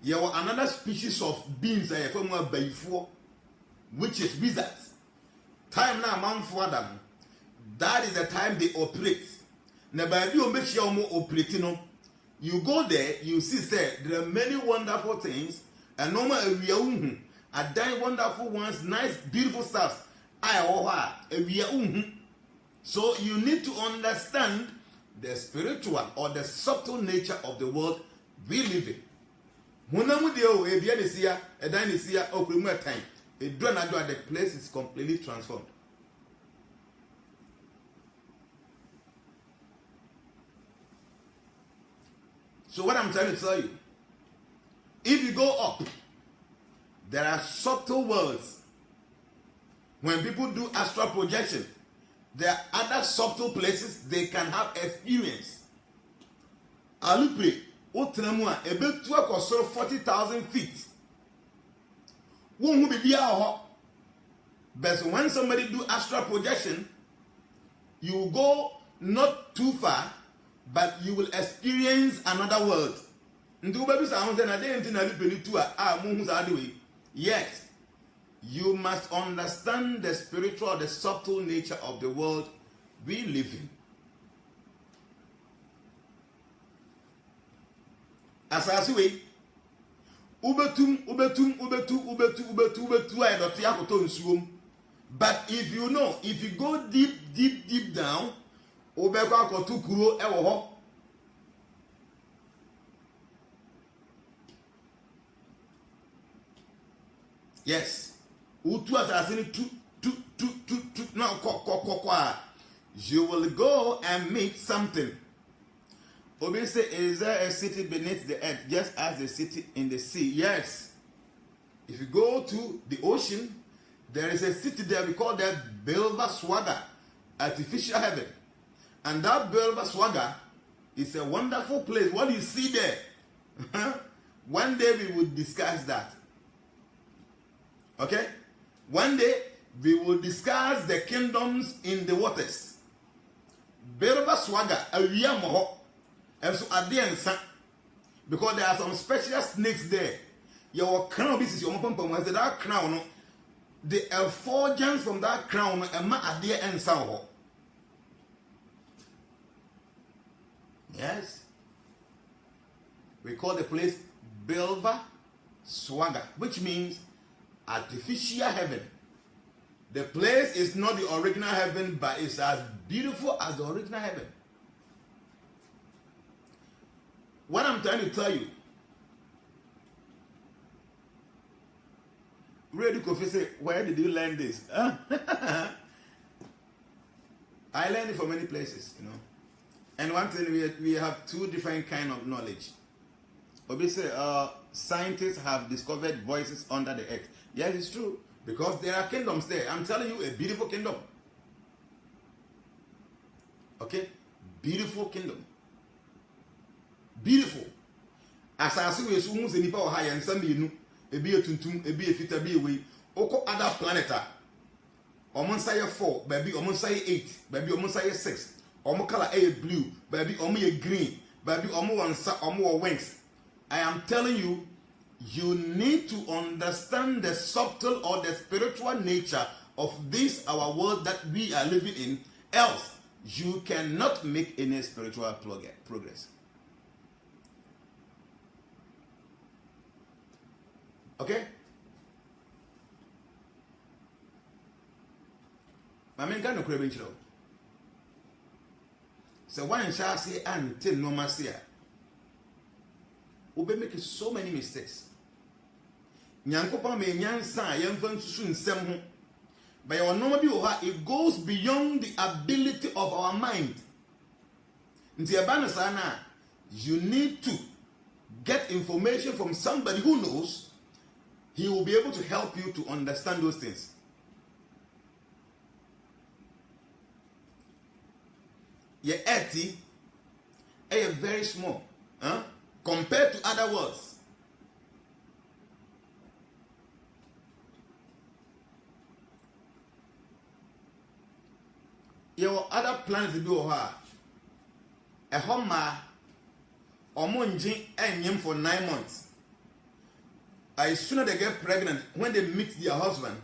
There were another species of beings that from before, which is wizards. Time now man for them. That is the time they operate. Now by you make sure more operating. You go there, you see say there are many wonderful things, and normal area are dying wonderful ones, nice, beautiful stuff. So you need to understand the spiritual or the subtle nature of the world we live in. The place is completely transformed. So what I'm trying to tell you, if you go up, there are subtle worlds. When people do astral projection, there are other subtle places they can have experience. Alupre, Otramua, a bit to a 40,000 feet. Won't be but when somebody do astral projection, you go not too far, but you will experience another world. Yes, you must understand the spiritual, the subtle nature of the world we live in. As I say, but if you know, if you go deep down, yes, you will go and meet something. Obi say, is there a city beneath the earth, just as the city in the sea? Yes. If you go to the ocean, there is a city there, we call that Belva Swaga, artificial heaven. And that Belva Swaga is a wonderful place. What do you see there? One day we will discuss that. Okay? One day we will discuss the kingdoms in the waters. Belva Swaga, a Yamoho. And so at the end, because there are some special snakes there. Your crown, this is your pump, that crown, the effulgence from that crown, and at the end, sound. Yes. We call the place Belva Swaga, which means artificial heaven. The place is not the original heaven, but it's as beautiful as the original heaven. What I'm trying to tell you, Ready Kofi say, where did you learn this? I learned it from many places, you know. And one thing, we have two different kind of knowledge. Obviously, scientists have discovered voices under the earth. Yes, it's true. Because there are kingdoms there. I'm telling you, a beautiful kingdom. Okay? Beautiful kingdom. Beautiful. As I see, we assume the Nipa or high and some you know, a be a tuntum, a be a fit, a be away. Oko other planet. Almost say 4, baby, almost say 8, baby, almost say 6. Almost color a blue, baby, almost a green, baby, almost wings. I am telling you, you need to understand the subtle or the spiritual nature of this our world that we are living in, else you cannot make any spiritual progress. Okay? I mean, can you crave it? So one shall say until no masia. We be making so many mistakes. Nyankopa me nyansa yemfa nsusu nsem ho. But your normal bi oha, it goes beyond the ability of our mind. Nti eba no sana, you need to get information from somebody who knows. He will be able to help you to understand those things. Your earthy is very small, compared to other worlds. Your other planets do her. A homa or munjin and yim for 9 months. As soon as they get pregnant, when they meet their husband,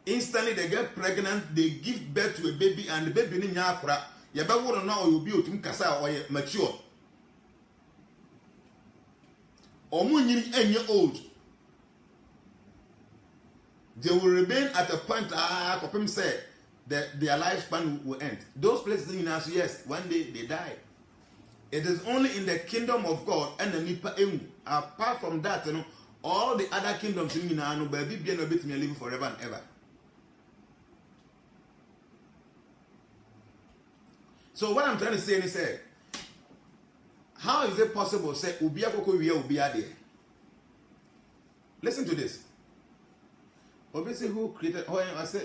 instantly they get pregnant, they give birth to a baby, and the baby in yakra. You better want to know you'll be to kasa or mature. Or munjin and year old. They will remain at a point Kopim said that their lifespan will end. Those places in us, yes, one day they die. It is only in the kingdom of God and the Nipa Emu. Apart from that, you know, all the other kingdoms in Minano, baby, be no bit me live forever and ever. So what I'm trying to say is, how is it possible? Say, Ubia Koko Ubia there. Listen to this. Obviously, who created? Oh, I say,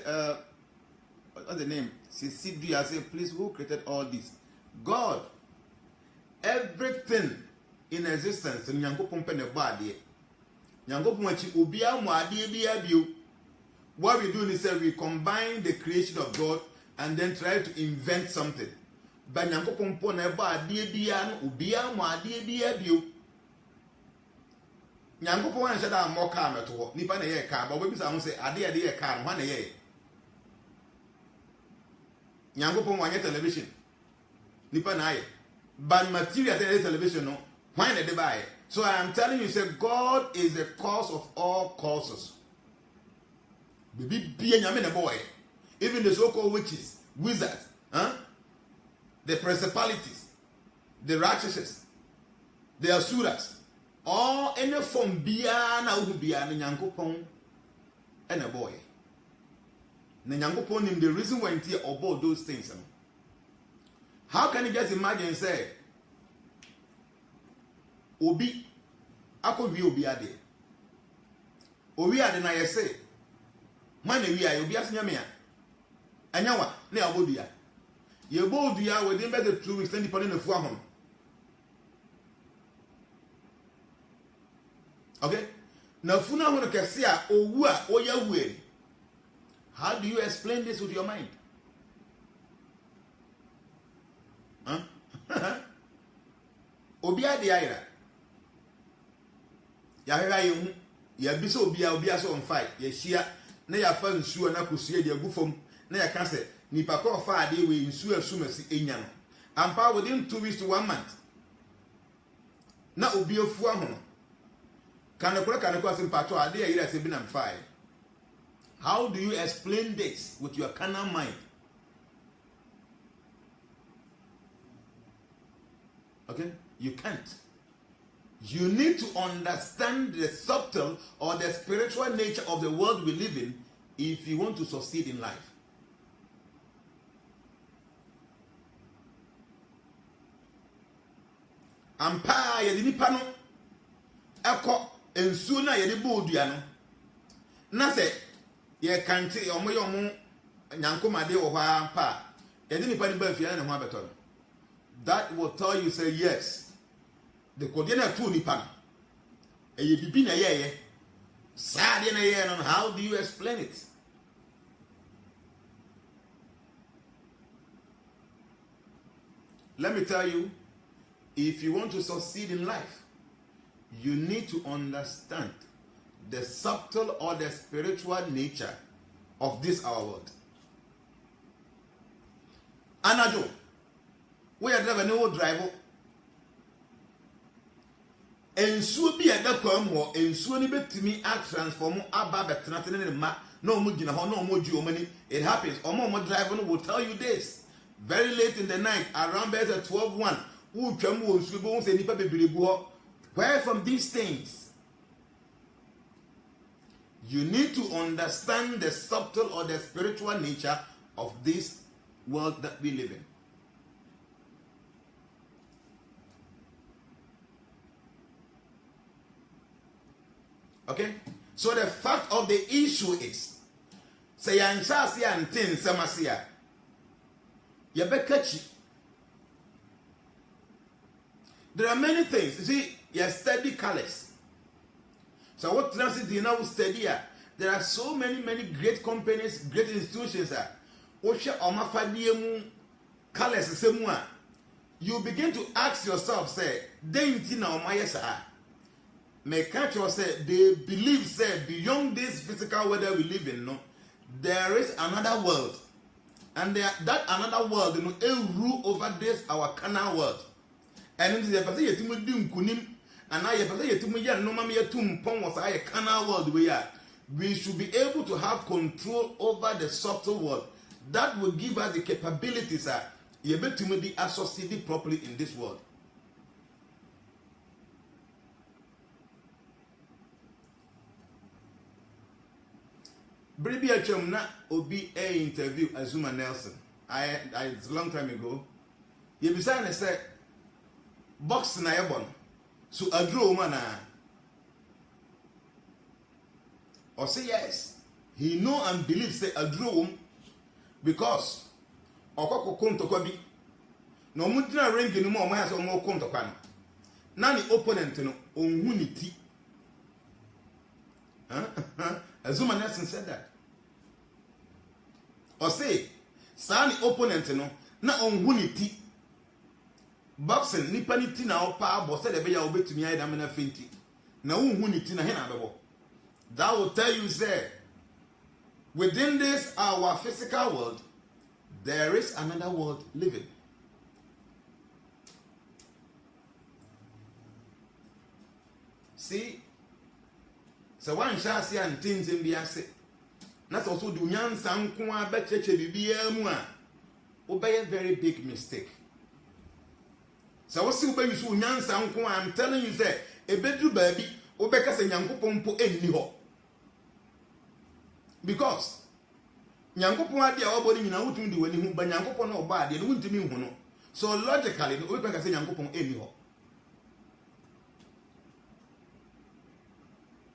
what's the name? Sisidu. I say, please, who created all this? God. Everything in existence. Nyango pompe ne body. Nyango pompe ubia muadi biya biu. What we do is that we combine the creation of God and then try to invent something. But nyango pompe ne body biya ubia muadi biya biu. Nyango pompe ne shada more car meto. Nipa ne ye car. But we say ade ye car. One ye. Nyango pompe wanye television. Nipa na ye. But material television, no. Why did they buy it? So I am telling you, say God is the cause of all causes. Baby, be a boy. Even the so-called witches, wizards, the principalities, the raksasas, the asuras, all any form biana who be an yankopon and a boy. Nyankopon him the reason why he about those things. How can you just imagine say Obi ako wi obi ade. Obi ade na yese. Man wi aye obi asenya me a. Anyawa na abodua. Ye bodua within better 2 weeks then depending on fu ahom. Okay? Na fu na hono kese a owu a oya wu. How do you explain this with your mind? Obia de ayra ya hera yehu ya bisa obia so on fight ya hia na ya fa nsuo na kosua de agufom na ya ka se nipa ko fa ade we nsuo asumasi enya no ampa within 2 weeks to 1 month na obi afu ahono kan ko asim pato ade ya yira se bi na mfae How do you explain this with your carnal mind? Okay? You can't. You need to understand the subtle or the spiritual nature of the world we live in if you want to succeed in life. Ampa yedi nipa no eko ensuo na yedi bodua no na se ye kante omo nyankomade wo hwa pa yedi nipa ni ba afia na ho abeto no. That will tell you, say, yes, the Kodena two nipan. A ye be na ye, sad in a year, and how do you explain it? Let me tell you, if you want to succeed in life, you need to understand the subtle or the spiritual nature of this our world. Anajo. We are driving no driver. Ensuo bi eda kwam ho ensuo ni betimi a transform aba betenatene ne ma na omo gina ho na omo ju omani. It happens. Omo driver no will tell you this. Very late in the night, around about 12:1, who twam wo nsuo bo se nipa bebere gu ho. Where from these things? You need to understand the subtle or the spiritual nature of this world that we live in. Okay? So the fact of the issue is, say yanchasi antin samasia, yabekachi. There are many things. You see, you study colors. So what transit do you now study? There are so many great companies, great institutions. Osha omafadiemu colors semua. You begin to ask yourself, say, denti na omayesa. May catch you say they believe say beyond this physical world that we live in, no, there is another world, and that another world, you know, a rule over this our carnal world. And in the person yetumu dim kunim, and now your person yetumu ya no mami yetum pon was a carnal world we are. We should be able to have control over the subtle world. That will give us the capabilities that you betumu be associated properly in this world. Bribi achom na obi a interview Azuma Nelson. It's a long time ago. You be saying say box na yebon. So adro man na. Or say yes. He know and believe say adro because okoko kontokwa bi. Na omudina ring ni mo omaya so mo kontokwa no. Na ni opponent no onhu ni ti. Azuma Nelson said that. Or say, Sani opponent no, na onhu ni ti. Boxing, nipa ni ti na opa abo said ebe ya obetumi ayi da mena fenti. Na onhu ni ti na he na bebo. That will tell you, say, within this our physical world, there is another world living. See, so one shall see and things in Biase. That's also do nyansa nko abecheche bibia mu a obey a very big mistake. So what see obey you nyansa nko I'm telling you say ebedu baby obeka se nyankopon po enni ho. Because nyankopon ade a obodi nyina wutumi de wani hu ba nyankopon na oba ade no wuntumi hu no. So logically obeka se nyankopon enni ho.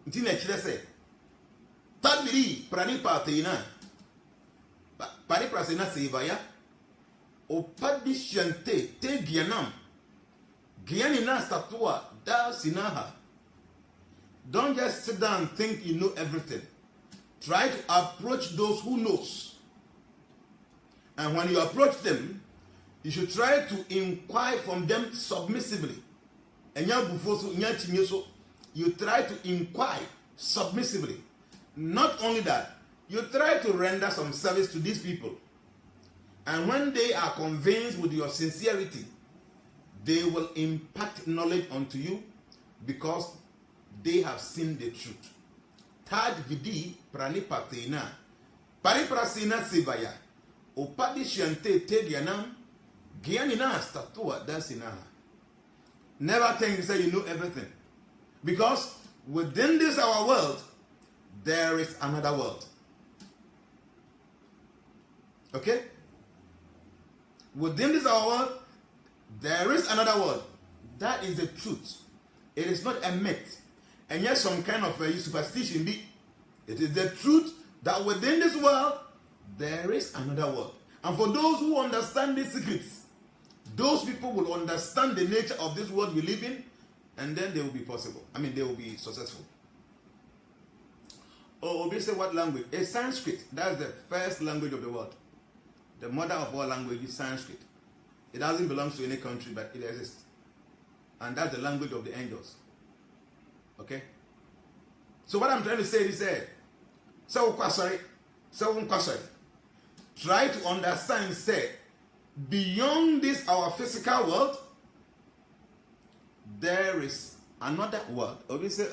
Ntina kire se tabiri prani patina pari prasena sevaya o padishante te gianam giani na statua da sinaha. Don't just sit down and think you know everything. Try to approach those who knows, and when you approach them you should try to inquire from them submissively. You try to inquire submissively. Not only that, you try to render some service to these people. And when they are convinced with your sincerity, they will impart knowledge onto you because they have seen the truth. Had vidi pranipatena. Pariprasina sibaya. Opadishante tedianam. Gianina statua dasina. Never think you say you know everything. Because within this our world, there is another world. Okay? Within this our world, there is another world. That is the truth. It is not a myth. And yet some kind of superstition. It is the truth that within this world, there is another world. And for those who understand these secrets, those people will understand the nature of this world we live in, and then they will be possible. They will be successful. Oh, obviously, what language? A Sanskrit. That's the first language of the world. The mother of all languages is Sanskrit. It doesn't belong to any country, but it exists. And that's the language of the angels. Okay? So what I'm trying to say is try to understand, say, beyond this our physical world, there is another world. Obviously,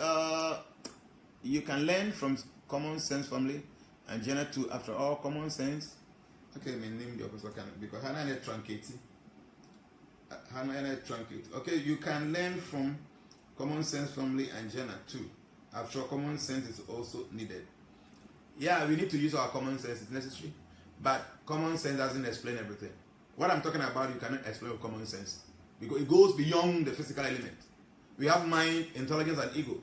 you can learn from common sense family and Jnana 2. After all, common sense. Okay, my name the opposite can because Hannah truncate. Okay, you can learn from common sense family and Jnana 2. After all, common sense is also needed. Yeah, we need to use our common sense. It's necessary, but common sense doesn't explain everything. What I'm talking about, you cannot explain with common sense because it goes beyond the physical element. We have mind, intelligence, and ego.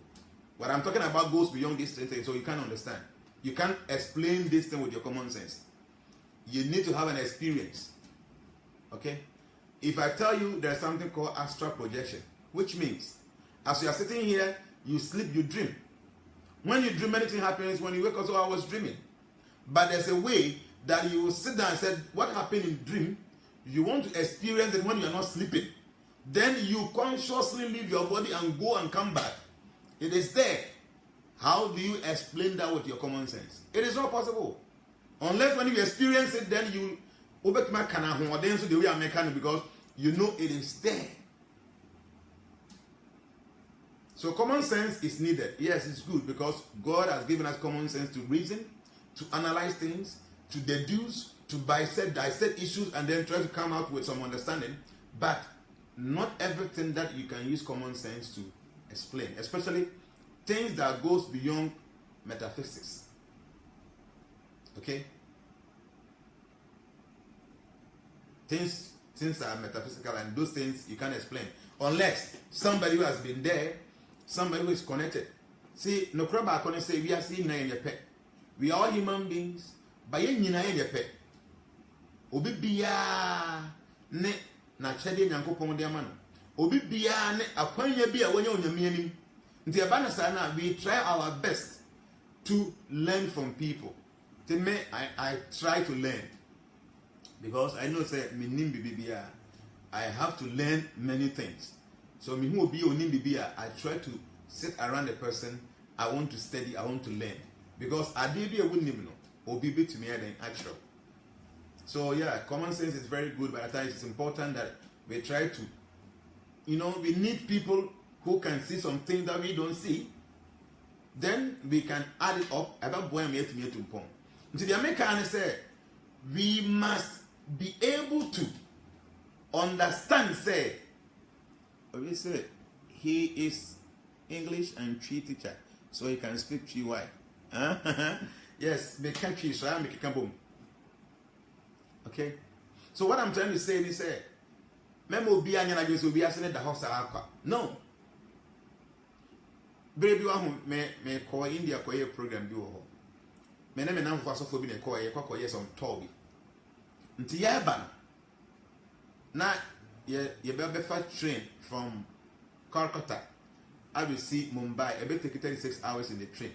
What I'm talking about goes beyond these three things, so you can't understand. You can't explain this thing with your common sense. You need to have an experience. Okay? If I tell you there's something called astral projection, which means as you are sitting here, you sleep, you dream. When you dream, anything happens. When you wake up, so I was dreaming. But there's a way that you will sit down and say, what happened in dream? You want to experience it when you are not sleeping. Then you consciously leave your body and go and come back. It is there. How do you explain that with your common sense? It is not possible. Unless when you experience it, then you because you know it is there. So common sense is needed. Yes, it's good because God has given us common sense to reason, to analyze things, to deduce, to dissect issues, and then try to come out with some understanding. But not everything that you can use common sense to explain, especially things that goes beyond metaphysics. Okay? Things are metaphysical, and those things you can't explain unless somebody who has been there, somebody who is connected. See, no crab can say we are seeing in your pet. We are all human beings, but in your pet. Obi biya ne na chede nyankopon de amano. Obi biya ne akwanya bia wonya onyamianim. Nti eba na sa na we try our best to learn from people. To me, I try to learn. Because I know say me nim bibia, I have to learn many things. So me who be onim bibia, I try to sit around a person. I want to study, I want to learn. Because I did be a wouldn't know or be to me than actual. So yeah, common sense is very good, but at times it's important that we try to, we need people who can see some things that we don't see. Then we can add it up. About boy me to pong. Until the American say we must be able to understand. Say, we say he is English and Tree teacher, so he can speak Tree. Why? Yes, make country so I make it come boom. Okay, so what I'm trying to say is, Memo be an against will be asking the house. No, baby, me call India for a program. Do me name now for so being a call a yes on Toby. Until Yaban now, ye be fast train from Calcutta. I will see Mumbai. I will take 36 hours in the train.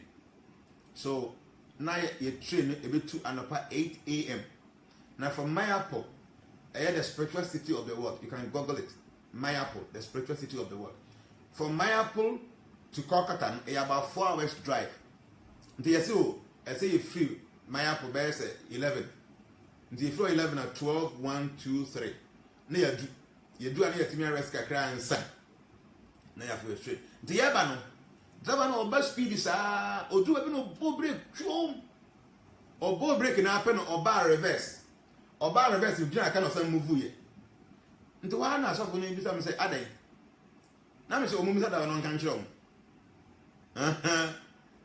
So now you train a bit to 8 a.m. Now from Mayapur, I had the spiritual city of the world. You can Google it. Mayapur, the spiritual city of the world. From Mayapur to Kolkata, about 4 hours drive. Until you say you free Mayapur, by 11. Until you fly 11 at 12, 1, 2, 3. Now you do any Timia Resca cry and sun. Now you have to straight. The Yabano, driver no oba speed sa odu abi no bo brake twom obo brake na ape no oba reverse you just kind of some move ye nti wa na so fo no bi say adan na me say omu mi say da no kan kire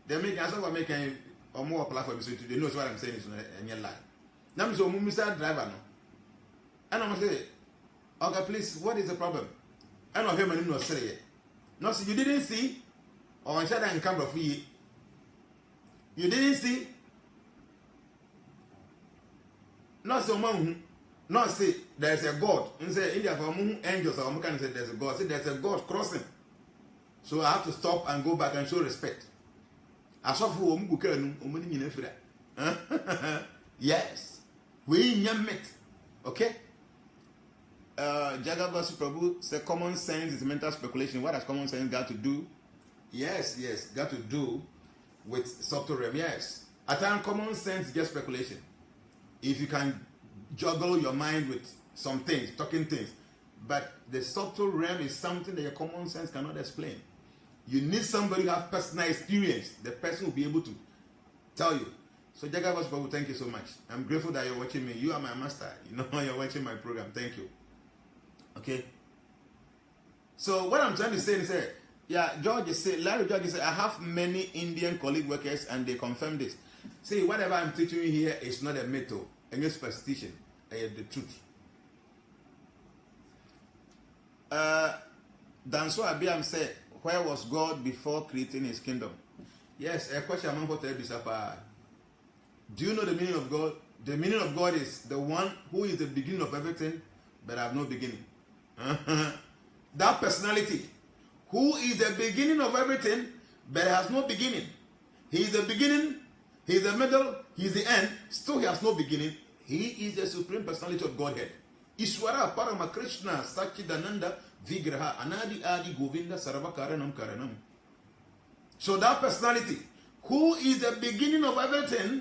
they make us over making or more platform so they know what I'm saying is in your life. Now so omu mi say driver no and I'm say okay please what is the problem and of him and no say it no so you didn't see or on shada in camera for you didn't see no so man no say there's a God and say India for angels or can say there's a God say there's a God crossing so I have to stop and go back and show respect asofu omu gukara nu omu ni nyina fira yes we nyammet okay Jagabas Prabhu said common sense is mental speculation. What has common sense got to do? Yes, got to do with subtle realm. Yes. At times, common sense is just speculation. If you can juggle your mind with some things, talking things. But the subtle realm is something that your common sense cannot explain. You need somebody who has personal experience. The person will be able to tell you. So Jagabas Prabhu, thank you so much. I'm grateful that you're watching me. You are my master. You know, you're watching my program. Thank you. Okay. So what I'm trying to say is that, Larry George said, I have many Indian colleague workers and they confirm this. See, whatever I'm teaching you here is not a myth, and it's superstition, the truth. Danso Abiam said, where was God before creating his kingdom? Yes, a question I'm going to tell. Do you know the meaning of God? The meaning of God is the one who is the beginning of everything, but have no beginning. That personality, who is the beginning of everything, but has no beginning. He is the beginning, he is the middle, he is the end, still he has no beginning. He is the supreme personality of Godhead. Iswara Parama Krishna Sachidananda Vigraha Anadi Adi Govinda Sarava Karanam Karanam. So that personality, who is the beginning of everything,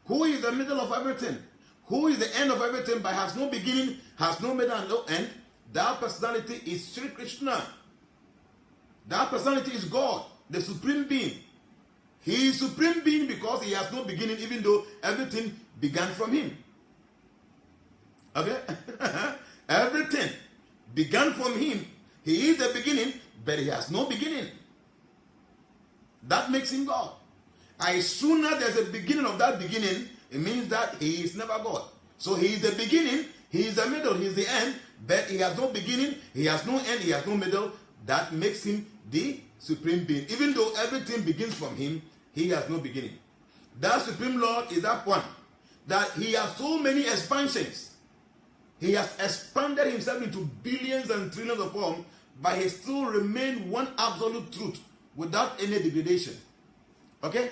who is the middle of everything, who is the end of everything, but has no beginning, has no middle and no end, that personality is Sri Krishna. That personality is God, the supreme being. He is supreme being because he has no beginning, even though everything began from him. Okay? Everything began from him. He is the beginning, but he has no beginning. That makes him God. As soon as there's a beginning of that beginning, it means that he is never God. So he is the beginning, he is the middle, he is the end, but he has no beginning, he has no end, he has no middle. That makes him the supreme being. Even though everything begins from him, he has no beginning. That supreme Lord is that one. That he has so many expansions. He has expanded himself into billions and trillions of forms, but he still remains one absolute truth without any degradation. Okay?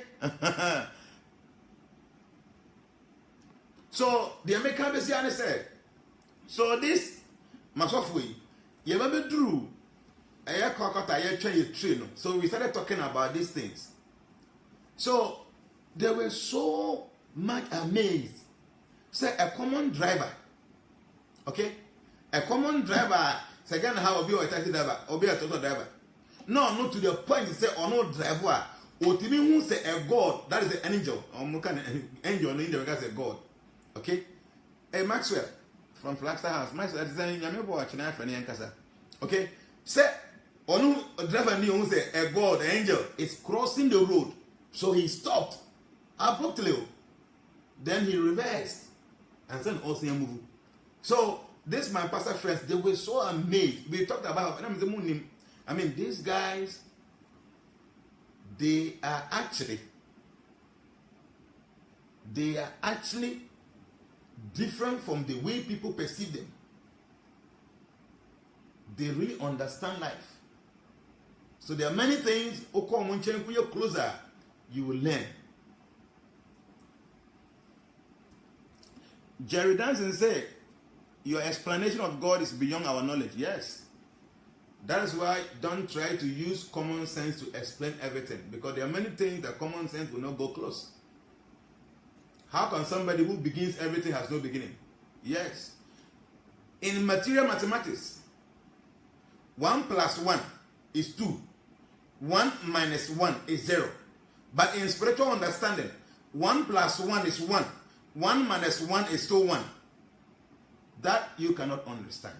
So the American Bessiani said, so this Masofui, you remember Drew, so we started talking about these things. So they were so much amazed. Say a common driver, okay? A common driver, second how be a taxi driver or be a total driver. No, not to the point to say or no driver. Or to me who say a God, that is an angel. Or angel in India because a God. Okay? A Maxwell from Flagstaff House. Maxwell is saying Yamebo China for Niankasa. Okay? Say or no driver who say a God, an angel is crossing the road. So he stopped abruptly. Then he reversed and then also move. So this my pastor friends, they were so amazed. We talked about I mean these guys, they are actually different from the way people perceive them. They really understand life. So there are many things, when you're closer, you will learn. Jerry Danson said, your explanation of God is beyond our knowledge. Yes. That is why don't try to use common sense to explain everything, because there are many things that common sense will not go close. How can somebody who begins everything has no beginning? Yes. In material mathematics, 1 + 1 is 2. 1 minus 1 is 0. But in spiritual understanding, 1 plus 1 is 1. 1 minus 1 is still 1. That you cannot understand.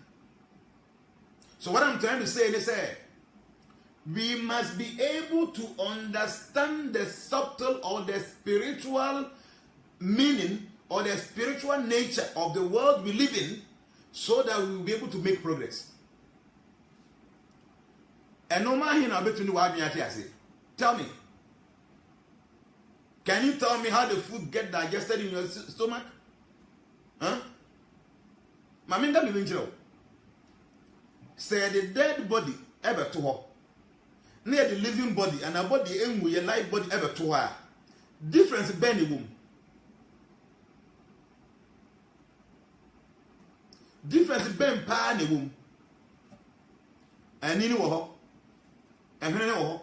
So what I'm trying to say is we must be able to understand the subtle or the spiritual meaning or the spiritual nature of the world we live in so that we will be able to make progress. And no man here between the tell me. Can you tell me how the food get digested in your stomach? Huh? Mami that living jail. Say the dead body ever to her. Near the living body and a body and with a live body ever to her. Difference in the womb. Difference in Ben Pa in the womb. And you know, and you know,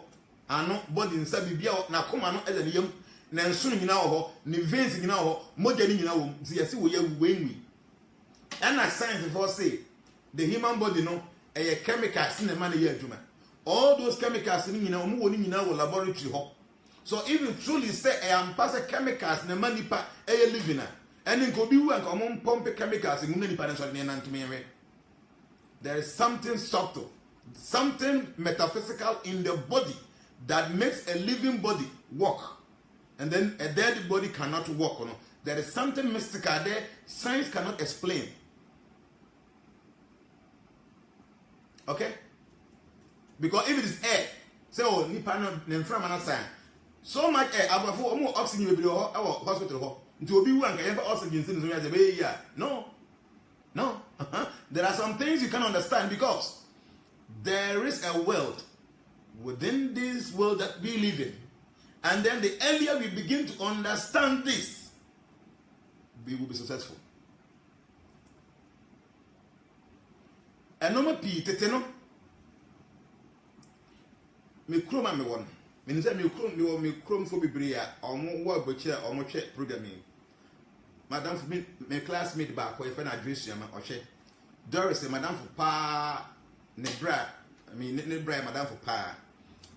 I know body in Sabibia, na come on as a young, nan soon in our ni veins in our modeling in our see we are wing. And as science before say, the human body no a chemicals in the money here, Juma. All those chemicals in our laboratory. So if you truly say I am pass chemicals in the money pa a living, and then could be one common pump chemicals in many parents of the there is something subtle, something metaphysical in the body that makes a living body work, and then a dead body cannot work. No? There is something mystical there, science cannot explain. Okay? Because if it is air, say, oh, so much air, about more oxygen will be our hospital. To be one can ever oxygen in no. No. There are some things you can understand because there is a world within this world that we live in. And then the earlier we begin to understand this, we will be successful. And no more P, Teteno. Me chroma me one. Me say me chrome for Biblia or more work but chair or more check programming. Madam for me classmate back or if an address or check. Doris, Madam for Pa Nebra. I mean Nebra, Madam for Pa.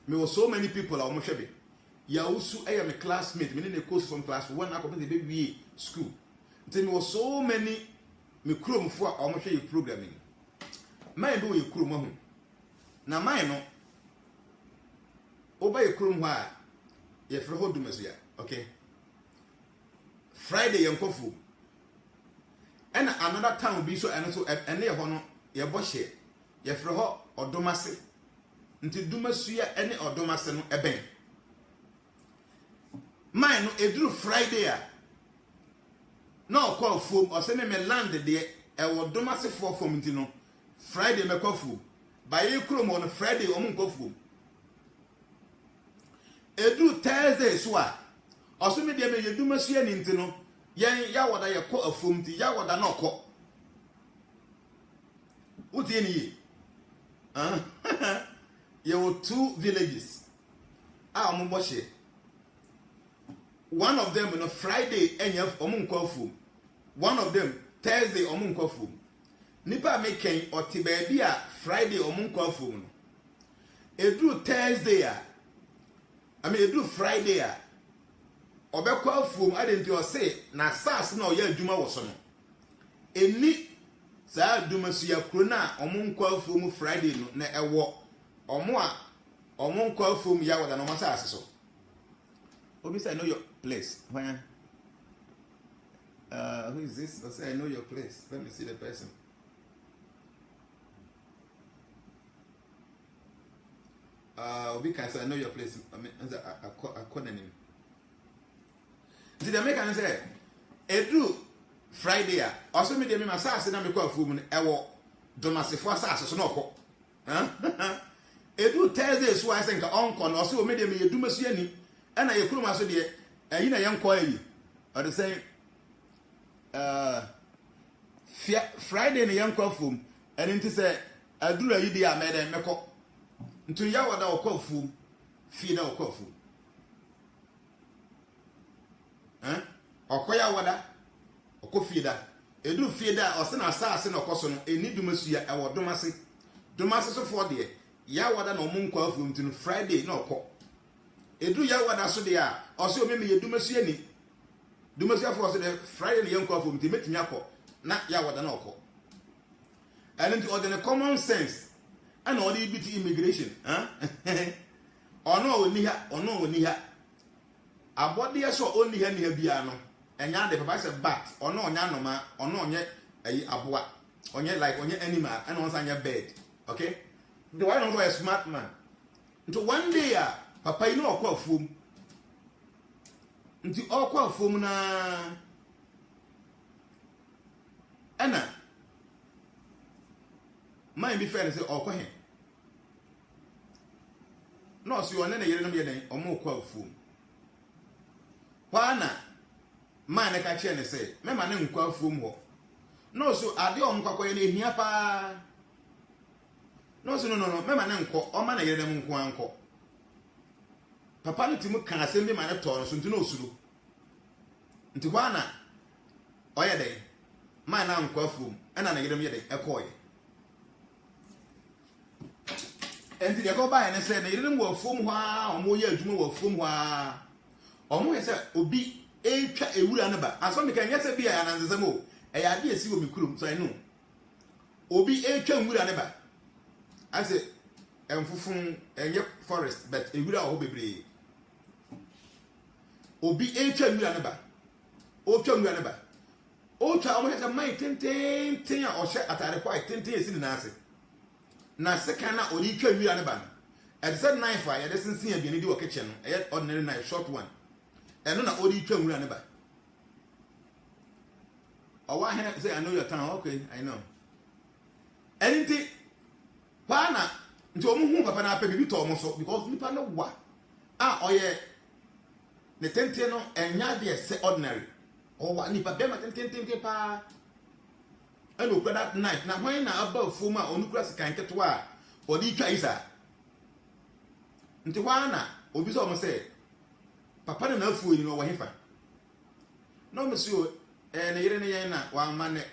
Me was so many people almost shabby. Ya also I am a classmate, meaning a course from class 1 I come to the baby school. Then me was so many me chrome for almost your programming. My do you chrome. Now mine no. Oba ye krum ha ye fre ho dumasia okay Friday ye nkofu and another town bi so and so ene ye ho no ye bohye ye fre ho odomase nti dumasua ene odomase no eben mine no eduru Friday a no call fom o se me land de e odomase for fom nti no Friday me kofu ba ye krum on Friday o mun kofu edu Thursday so a oso me de me yedumasua ni nti no yen ya woda ye ko afom ti ya woda na ko utie ni ye were 2 villages omuboshe one of them on Friday enya omunkwa afom one of them Thursday omunkwa afom nipa meken otiba bia Friday omunkwa afom no edu Thursday a edu Friday a obekwa afom adenti o say na sas na oya adwuma wo so no eni saa adwumasua kro na omunkwa afom Friday no na ewo omunkwa afom ya wada no masase so obi say I know your place when who is this? I say I know your place. Let me see the person. We can say I know your place. I mean, I call the name. Did I make an say? Edu Friday. Also, me dem masase na me call for me. Ewo domasefo asase so no ko. Edu Thursday so I think onko no so me dem ye dumasu ani. E na ye kuruma so de ayi na ye nko ayi. Or the say Friday na ye nko fom. And nti say aduru ayi de amede meko. Ntu ya wada okofu fi na okofu okoya wada okofi da edu fi da o se na asase na okoso no eni dumasu ya ewo domase so for de yawada na omo nkwa afum tin Friday na okọ edu yawada so de a ose omeme ye dumasu ani dumasu afọ so de Friday na ye nkwa afum tin metimi akọ na yawada na okọ and into the common sense and all the bit immigration ono oni ha abode ye so oni ha ni ha bia no enya de papa say bat ono onya noma ono onye ayi aboa onye like onye animal and once anya bird. Okay, the one also a smart man. Until one day, papa you know okwa fom. Until okwa fom na ana mind be fair and say okwa he. No, so you na yere no be den omo okwa fom. Wana man na ka che ne say me ma na nkwa fom ho. No, so ade omkwakwa na ehia pa. No, mema na nko o ma na yere dem nko anko papa no timu kan asem bi ma na to no so ntino osuro nti kwa na oye dey ma na nko afum ena na yere dem ye dey ekoye enti de ko ba ne se na yere dem wo afum ho a omo ye adwuma wo afum ho a omo ye se obi etwa ewura ne ba aso me kan ye se bi ya na nzesem o e ya de esi wo mikurum so I know obi etwa ewura ne ba I say, fufun enye forest, but ewura ho bebre. Obi etwa ewura ne ba. Otwa ewura ne ba. Otwa omo hesa mai tenten a ohye atare kwa tenten esi na ase. Na seka na odi twa ewura ne ba. At said knife ya de sensen abia ni di wo kitchen no. E ordinary knife short one. Eno na odi twa ewura ne ba. Owa hena say I know your town. Okay, I know. Anything Pana nti omo papa na apebi to omo so because nipa no wa oye ne tente no enya de se ordinary o wa nipa be ma tente pa and o that night na when na aba fom a onukura sikan keto a odi twa isa nti wa na obi so omo say papa na afuo yi no wa hefa no me so ne yire ne yen na wa ma ne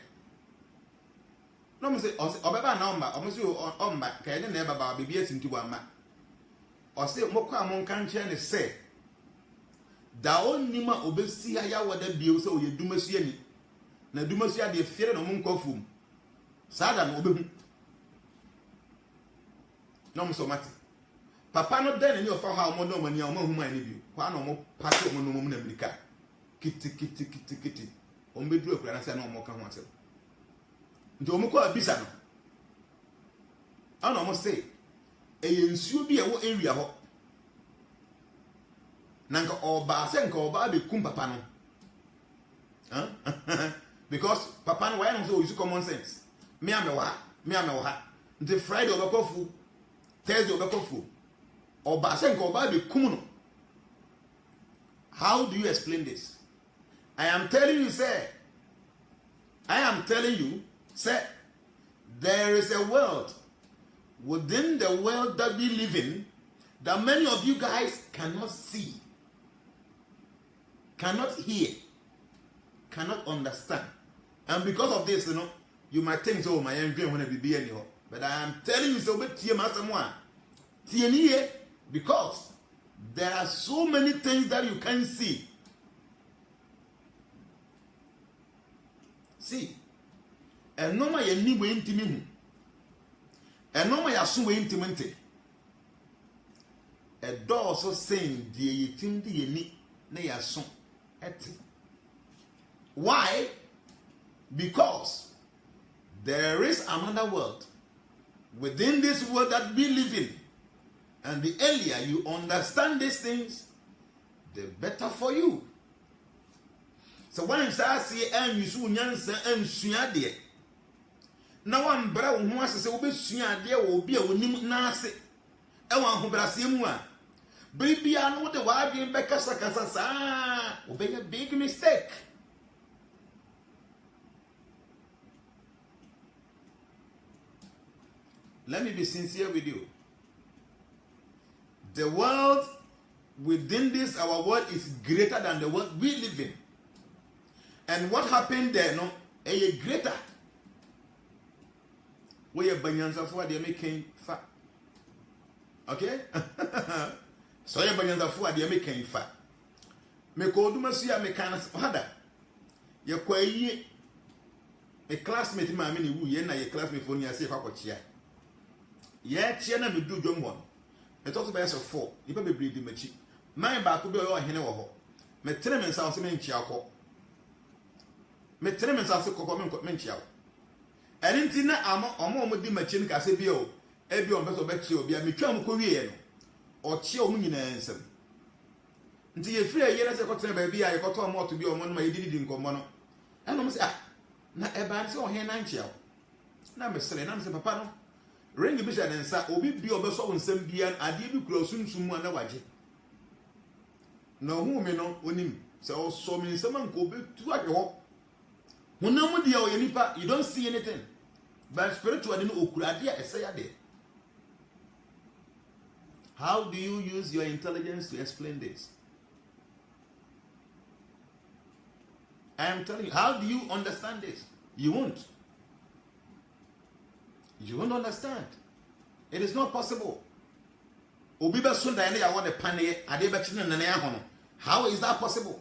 no me say obeba na omba omusi omba ka ene na baba bibia tinti wa ma o say mokwa mo nkan che ne say da onima obesi ya wada bio say oye dumasu ani na dumasu ade fiere no mo nkofum sada no obehu no mo so mate papa no den ni ofa ha mo no mani a mo hu man ni bio kwa na mo pate mo no mo na America kiti o mbedru akura na say na mo ka ho asem nti omo kwa bisa no ana omo say eye nsuo bi ewo area ho nanka oba se nka oba be kum papa no because papa no why no so use common sense me amewa ha nti Friday obakofu Thursday obakofu oba se nka oba be kum no. How do you explain this? I am telling you say there is a world within the world that we live in that many of you guys cannot see, cannot hear, cannot understand. And because of this, you might think, oh, my dream want to be anyhow. But I am telling you so, because there are so many things that you can't see. See, and no my ni we intimi and no my asu we intimate. A door so saying the yitim di ni na yaso eti. Why? Because there is another world within this world that we live in, and the earlier you understand these things, the better for you. So when you start see and you so nyansa and sua de na wan bra wo ho asese wo be sua de wo bi a wonim na ase e wan ho brase mu a bibia no de wa adwen be kasa sa wo be a big mistake. Let me be sincere with you. The world within this our world is greater than the world we live in. And what happened there, no, a greater. We are banyansa for the making fa. Okay? So you banya for the American fa. Me ko duma sia me kana hada. Ye kwa yi a classmate ma me ni wu ye na ye classmate for ni ase kwa chia. Ye chia na me du dwom me talk about yourself 4. You be breed the machi. My back will be all hene wo ho. Me tene men sa se men chia ko. Me tene men sa se kokko men chia. And nti na omo di machi nka se bi o. E bi on be so be chia obi a me twa mo ko wie no. O chia o mu nyina nsem. Nti ye free ye na se ko tene ba bi a ye ko to mo to bi o mo no ma ye didi nkomo no. And no say na e ba se o he na chia. Na me sele na me se papa no. Ring bi sha densa obi bi obeso nsem bia ade bi kura sunsun mu na waje na hu me no onim se o so me nsem anko be tu ade ho honam dia o yenipa you don't see anything but spiritually no okura dia ese ya de. How do you use your intelligence to explain this? I am telling you, how do you understand this? You won't. You won't understand. It is not possible. Obiba sunda ene ya wone pane ade be chine nane ahono. How is that possible?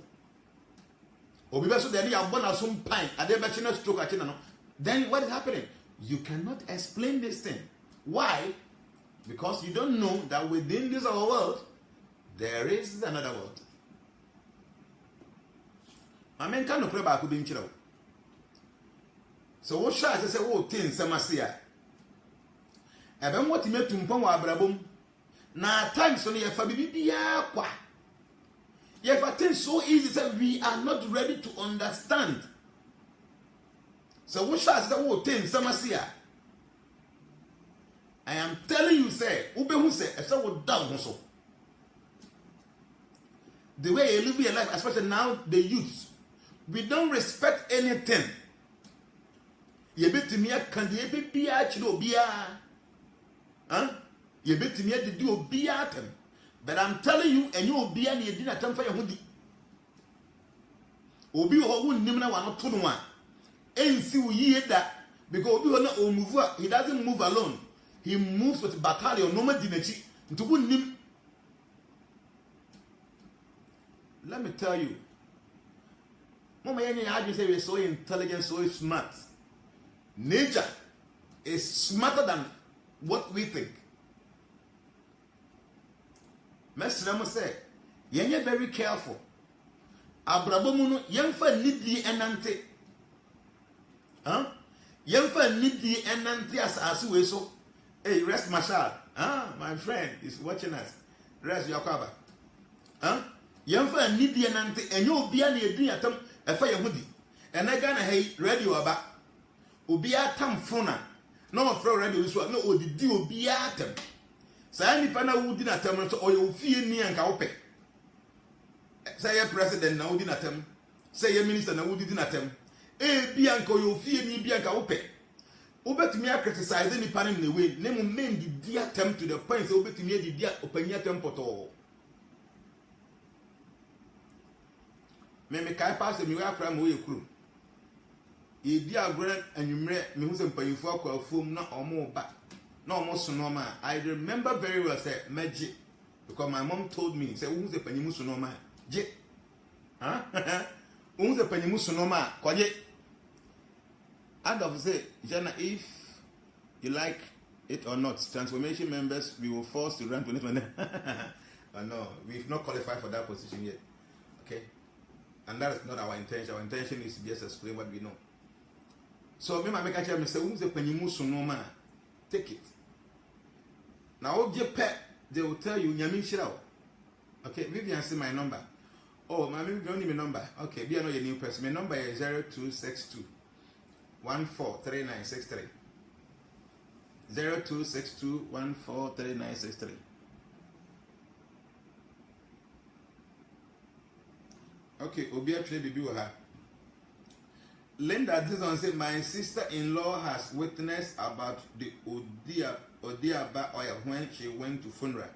Obiba sunda ene ya bona sum pan ade be chine stroke achine no. Then what is happening? You cannot explain this thing. Why? Because you don't know that within this our world there is another world. Amen kan no kure ba ko bi nchira. So what shall I say wo tin semasia? Ebe what me tumpon wa abrabom na times so ye fa bibia kwa ye fa things so easy say we are not ready to understand. So what shall I say wo tin semasia? I am telling you say ube hu say e say wo down ho so the way you live your life, especially now the youth, we don't respect anything. Ye betimi aka de be bia chire obia. Ye betimi de di obia atem. But I'm telling you, enye obia na yedi na tamfa ye hodi. Obi ho wo nim na wa no to no a. Ensi wo yie da because obi ho na o move, he doesn't move alone. He moves with battalion no ma di nachi. Ntubu nim. Let me tell you. Mama yenye haji say we're so intelligent, so smart. Nature is smarter than what we think. Mesramo say, yenye very careful. Abrabomu no yemfa nidi enante. Yemfa nidi enante asasu we so. Hey, rest Marshall. My friend is watching us. Rest your cover. Yemfa nidi enante enyo bia na edun atam efa yehudi. Enaga na hey radio aba. Obia tam fona na ofro radio so na odidi obia atam say nipa na wudi na tam so oyo ofie ni anka wo pe say president na wudi na tam say minister na wudi na tam bia anka oyo ofie ni bia anka wo pe obetumi a criticize nipa na in a way na mu men di atam to the point say obetumi a di opani atam poto me kai pass me we akra mo ye kuru Idi agre anwumre me hu se mpanyifo akwa afom na omo ba na omo sonoma. I remember very well say meji because my mom told me say hu se panyimu sonoma je hu se panyimu sonoma kwaje and of say Jana, if you like it or not, transformation members we will force to run 2020. No, we've not qualified for that position yet. Okay, and that is not our intention. Our intention is to just explain what we know. So me make a tell me say who's the panyimu sonoma, take it. Now they will tell you nyami shira. Okay, Vivian see my number. Oh, my Vivian only my number. Okay, be I know your new person. My number is 0262 143963. 0262 143963. Okay, Obi actually bibi wo ha. Linda Dizon said, my sister-in-law has witnessed about the Odiaba oil when she went to funeral.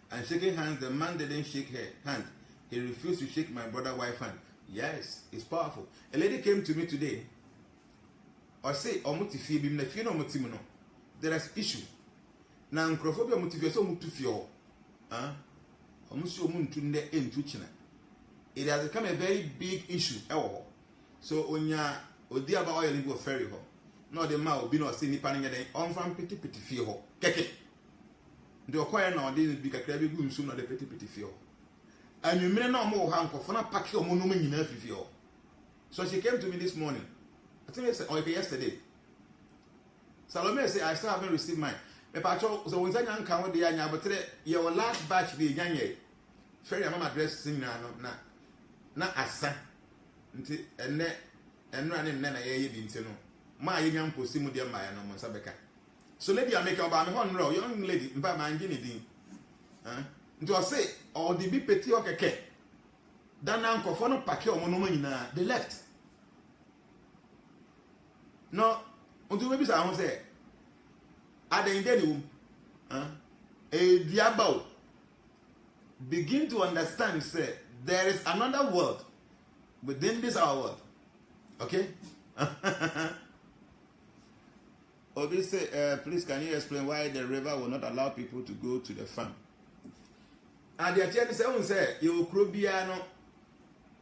And shaking hands, the man didn't shake her hand. He refused to shake my brother's wife's hand. Yes, it's powerful. A lady came to me today. Or say, there is issue. na nkrofobia motivate so mutufio omusi omuntu nde entu china. It has become a very big issue so onya odi aba oil go ferry ho no de ma obi no se nipa nya den on fam piti fie ho keke de okoye na odi bi kakra bi gu nsum no de piti fie ho anwumire na omo ha nkofo na pack omo no nyina fie ho. So she came to me this morning, I think yesterday. Salome said, I still haven't received mine. So when I come with the anya, but your last batch the yanye, ferry mama address na asa, and running nana ye bintino. My young pussy mudia my no sabeka. So lady I make about me one row, young lady, by my guinea. Do I say, or the be petty or keke? Dan uncle for no pack your monomina, they left. No, until maybe I say, I didn't a diabo begin to understand, say, there is another world within this our world. Okay? Obi say, please can you explain why the river will not allow people to go to the farm? And the attorney say, you could be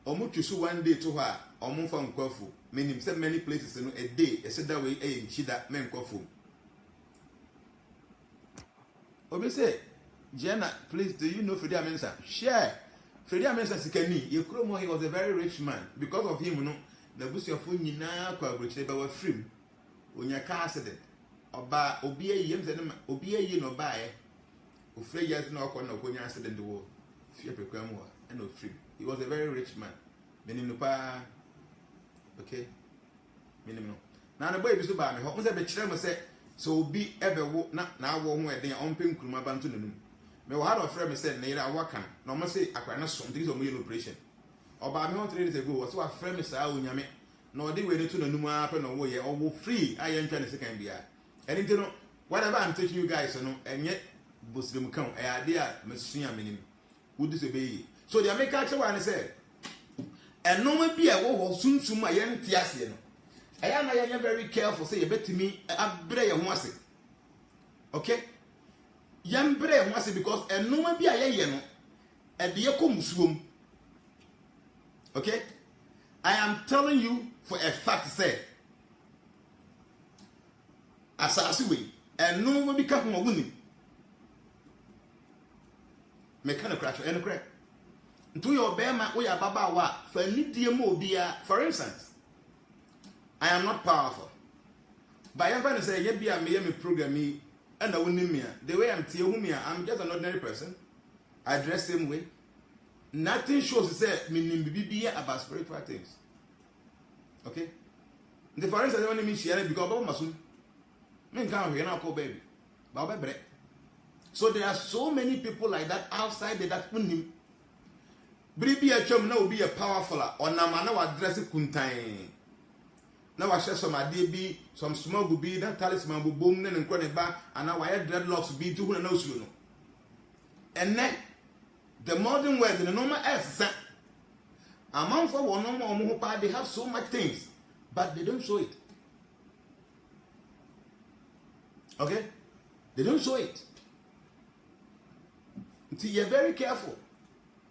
omuchusu one day to her, from Kofu. Meaning, said many places in a day, I said that way, a chida, men Kofu. Obi say, Jnana, please, do you know Fredia Mensa? Share. Fredia Mensa Sikani, you Kromo, he was a very rich man. Because of him, no, the bush of Funina, which they were free. When your car accident, Oba, Obia, Yams and Obia, you know, buy, who 3 years no corner when you accident the war. Fear Pecamua, and no free. He was a very rich man. Meaning, no pa. Okay, minimum. Now the boy is to buy me. What was the say? So be ever walk now where they on pink room about to the moon. Me had a friend said, Naira Wakan. No, must say, I can't something on my operation. Or by me 3 days ago, so a friend is out in Yame. No, they went to the Numa happen or way or free. I am trying to second beer. And you know, whatever I'm taking you guys, and yet, Muslim come, a idea, Messiah minimum, would disobey. So the American one said, and no one be a war soon to my young Tiasian. I am very careful, say a bit to me, a bray and was it. Okay? Young bray was it because and no one be a yano at the Yakum. Okay? I am telling you for a fact, say, Assassin, and no one will become a winning. Mechanic crash and a crack. To your bear mat we are baba wa for for instance, I am not powerful. By everyone say ye be a me program me and I wouldn't me. The way I'm telling me, I'm just an ordinary person. I dress same way. Nothing shows to say me be about spiritual things. Okay? The for instance when me share because Baba Masun. Me can't hear now call baby. Baba break. So there are so many people like that outside that him. Bribi a chum now be a powerful or namana wa dress kuntain. Now I share some idea some small will be that talisman will boom and credit back and now I had dreadlocks be 200 no soon. And then the modern world in the normal S among for one normal they have so much things, but they don't show it. Okay? They don't show it. Until you're very careful.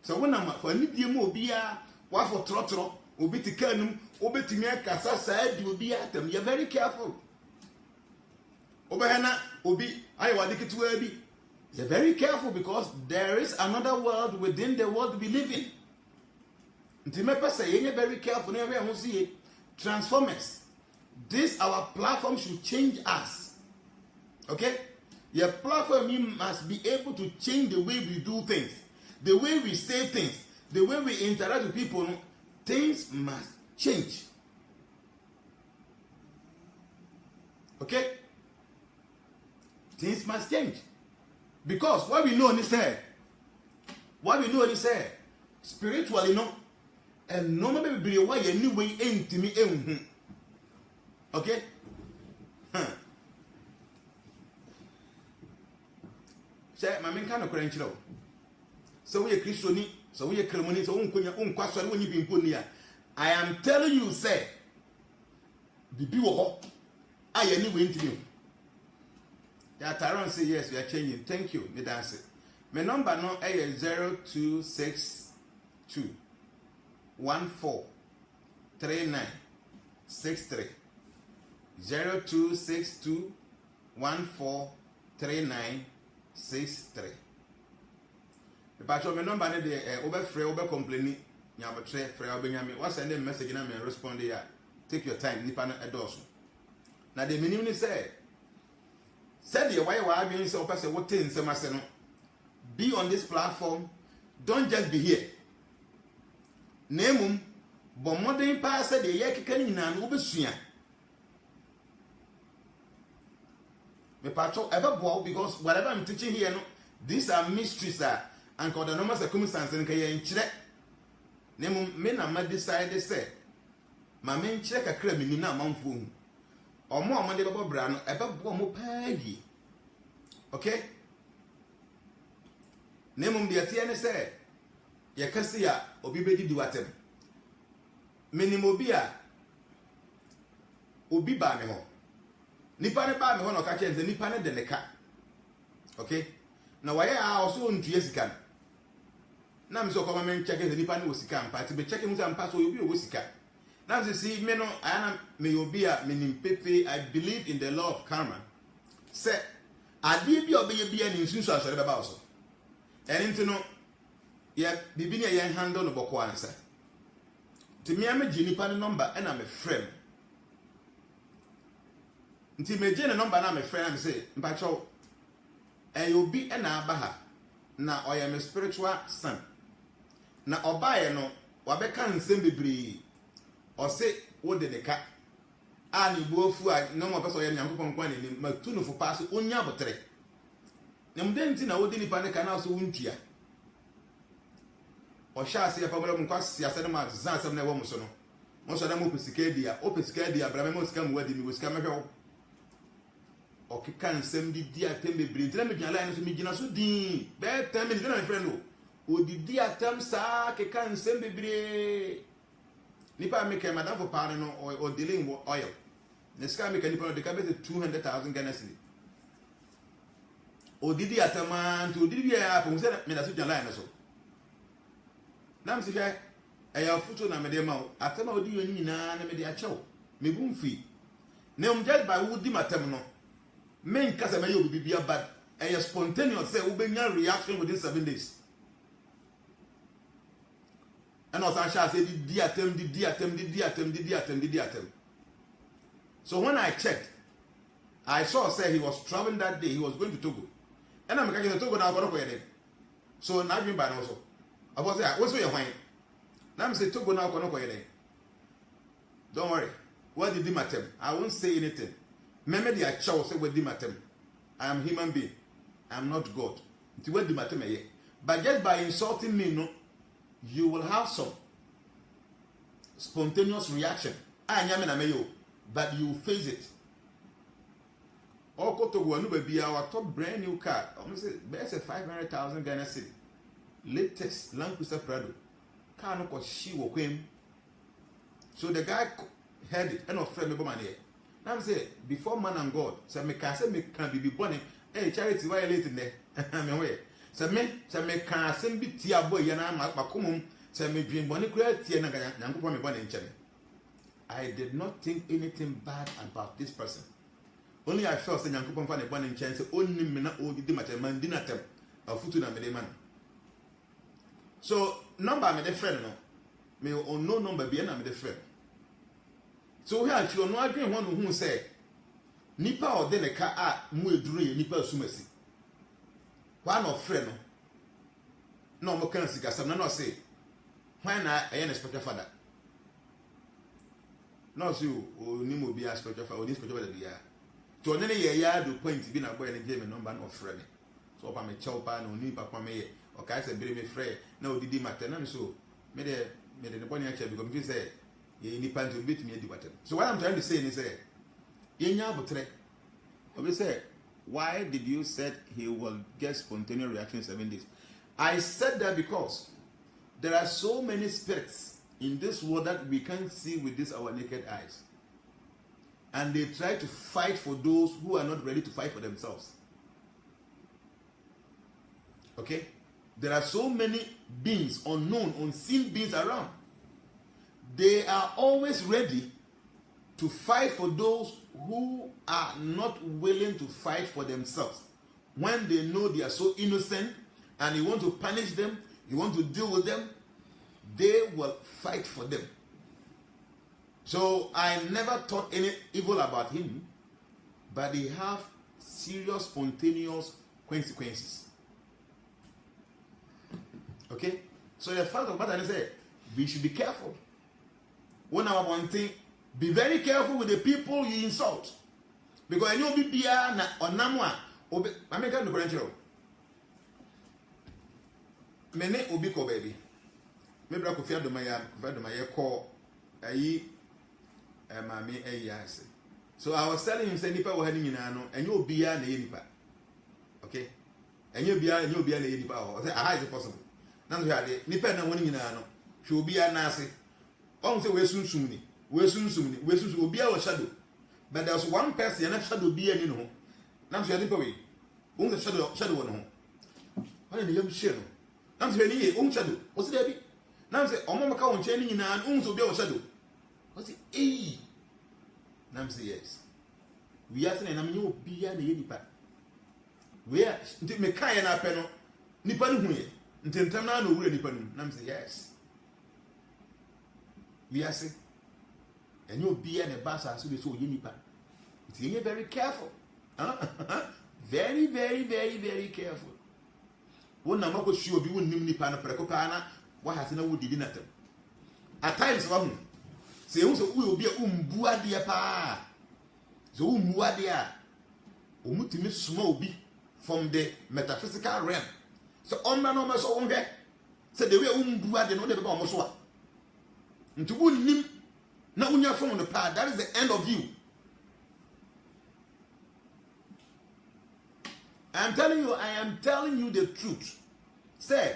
So when I'm for any demo be what for trotro, obi to canum, obi to me cassa side, you be at them. You're very careful. Obahana, obi, I want to get to you're very careful because there is another world within the world we live in. Until me say you're very careful, never see it. Transformers. This our platform should change us. Okay? Your platform must be able to change the way we do things, the way we say things, the way we interact with people. Things must change. Okay? Things must change. Because what we know is here, spiritually, no, and no matter be why any way into me, okay? Say, my main kind of cranch low. So we are Christian, so we are Cremoni, so question when you been put near. I am telling you, say, the people I anyway into you. Yeah, Tyrone say yes, we are changing. Thank you. Me dance it. My number no is 0262 143963. 0262 143963. The patron my number ne de over free over complaining. Nyabotre free over nyame. What send a message na me respond here. Take your time. Nipa na edoso. Na the minimum ni say. Said the why mean so person what things no. Be on this platform. Don't just be here. Nemum but modern pass the year kikani na no besua. Me patro ever go because whatever I'm teaching here no, these are mysteries and the normal circumstances in kaya nchire. Nemum me na ma decide say ma me nchire kakra me ni na manfo. Omo amande baba bra no ebe bo mo paayi. Okay? Nemum de atie ne say ye kase ya obi bedi di watem. Menimobi a obi ba me ho. Nipa ne ba me ho no ka chenze nipa ne de ne ka. Okay? Na waye a oso ntue sika. Na me so ko ma men check the nipa ne wo sika ampa ti be check mu ampa so obi wo sika. Now you see, me no, I am me obia me nimpepe. I believe in the law of karma. Say, adi bi obi ani nsunsu asore beba oso. Eni nti no, ya bibi ne ye handle no boko ansa. Ti me am gi nipa ne number and am a friend. Nti me gi ne number na me friend am say, mpa cho obi na aba ha na oya me spiritual son. Na obaye no, wabeka nsem bebre. Or say, what did the cat? And you go for no more person, Yankupon Quani, Matuno for pass, Unyabotre. Namdentin, I wouldn't panic and also Untia. Or shall say a problem cost Yasanama, Zansam Nevomosono. Most of them open Cicadia, Bramamos come wedding with Camero. Or can send the dear Tembe Bridge. Let me align to me, Ginasudi. Bad 10 minutes, my friend. Would the dear Tam Sak, can send the bridge. Nipa make a madam for pardon or dealing with oil. The sky make a nipa de cabbage 200,000 Ghana cedi. O didi ataman to didi ya po se me da so line so. Nam se hwe e ya futo na me de ma atama odi yo nyina na me de a chew. Me bu mfi. Na just by wudi matam no. Men kasa me yo bibia bad. E ya spontaneous say we benya reaction within 7 days. And also I shall say the attempt. So when I checked, I saw say he was traveling that day, he was going to Togo. And I'm going to Togo now, so now you by also. I was there, what's your wine? Now I'm saying Togo now, don't worry. What did you attempt? I won't say anything. Remember the chow say what did you attempt? I am human being. I am not God. What did you attempt? But just by insulting me, no. You will have some spontaneous reaction. But you face it. Or go to one be our top brand new car. Almost best 500,000 Ghana cedi. Latest Land Cruiser Prado. Car no cause she will claim. So the guy heard it and offended me money. Now I'm saying before man and God, so me can say me can be born. Hey, charity violating there. I'm away. Se me kan asem bi tia boy yana makomum se me dwen bone kura tie na Nyankopon me bone nchene. I did not think anything bad about this person. Only I felt say Nyankopon fa ne bone nchene se onni me na odidi matem dinatem afutu na me de man. So number me de friend no me on no number bi na me de friend. So we actually no adwen ho no hu say nipa o de ne ka a mu eduru ye nipa asumasi. One of friend no more can see some no say when I am a spiritual father. No you ni mo be a spiritual father or this spiritual father there. To any year do point be na boy and game number no friend. So pa me chopa no ni papa me o kai say be me frɛ na odidi matter na so me the body actually because me say ye ni pan to beat me di water. So what I'm trying to say is say ye nya botre. Obi say why did you said he will get spontaneous reaction in 7 days? I said that because there are so many spirits in this world that we can't see with this our naked eyes. And they try to fight for those who are not ready to fight for themselves. Okay? There are so many beings, unknown, unseen beings around. They are always ready to fight for those who are not willing to fight for themselves. When they know they are so innocent and you want to punish them, you want to deal with them, they will fight for them. So I never thought any evil about him, but they have serious, spontaneous consequences. Okay? So the fact of the matter is, we should be careful. When I want to be very careful with the people you insult. Because you will be na onamwa. I make a differential. Mene obi ko baby. Maybe I could fear the Maya call a mammy a yes. So I was telling him, say, Nipa were heading in ano, and you'll be a nipa. Okay? And you'll be a nipa. I said, how is it possible? Now we had it. Nipa no winning in ano. She will be a nasi. Oh, say, we're soon soon. We're soon will be our shadow. But there was one person, and that shadow be any no. Now she had it away. Only the shadow on home. What in the young shadow? Now she had own shadow. What's it, Debbie? Now say, oh, Mamma can't change in an own to be our shadow. What's it? Eh? Now say, yes. We are saying, I'm you be a nipa. Where did me kaya na peno? Nipan huye. Until time now, no way nipan. Now say, yes. We are saying, and you'll be in a bus as we saw Yinipa. It's very careful. Very, very, very, very careful. One number was sure be wouldn't Nipana Precopana, what has no wood did nothing. At times, one say also will be a umbuadia pa. The umbuadia. Umutimis small be from the metaphysical realm. So on man almost on there. Said they were umbuadia, no, they were almost what. And to wound him. Now when you're from the path, that is the end of you. I am telling you the truth. Say,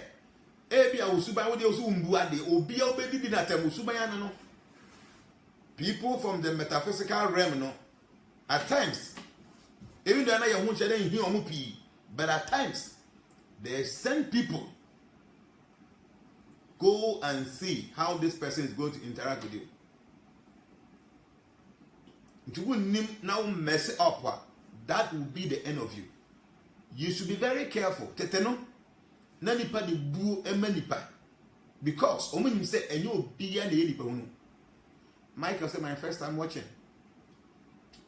people from the metaphysical realm, no, at times, even though but at times, they send people go and see how this person is going to interact with you. If you wouldn't now mess it up, that will be the end of you. You should be very careful. Teteno, nanipa di bu emanipa, because when you say and you be an edipa. Michael said, my first time watching.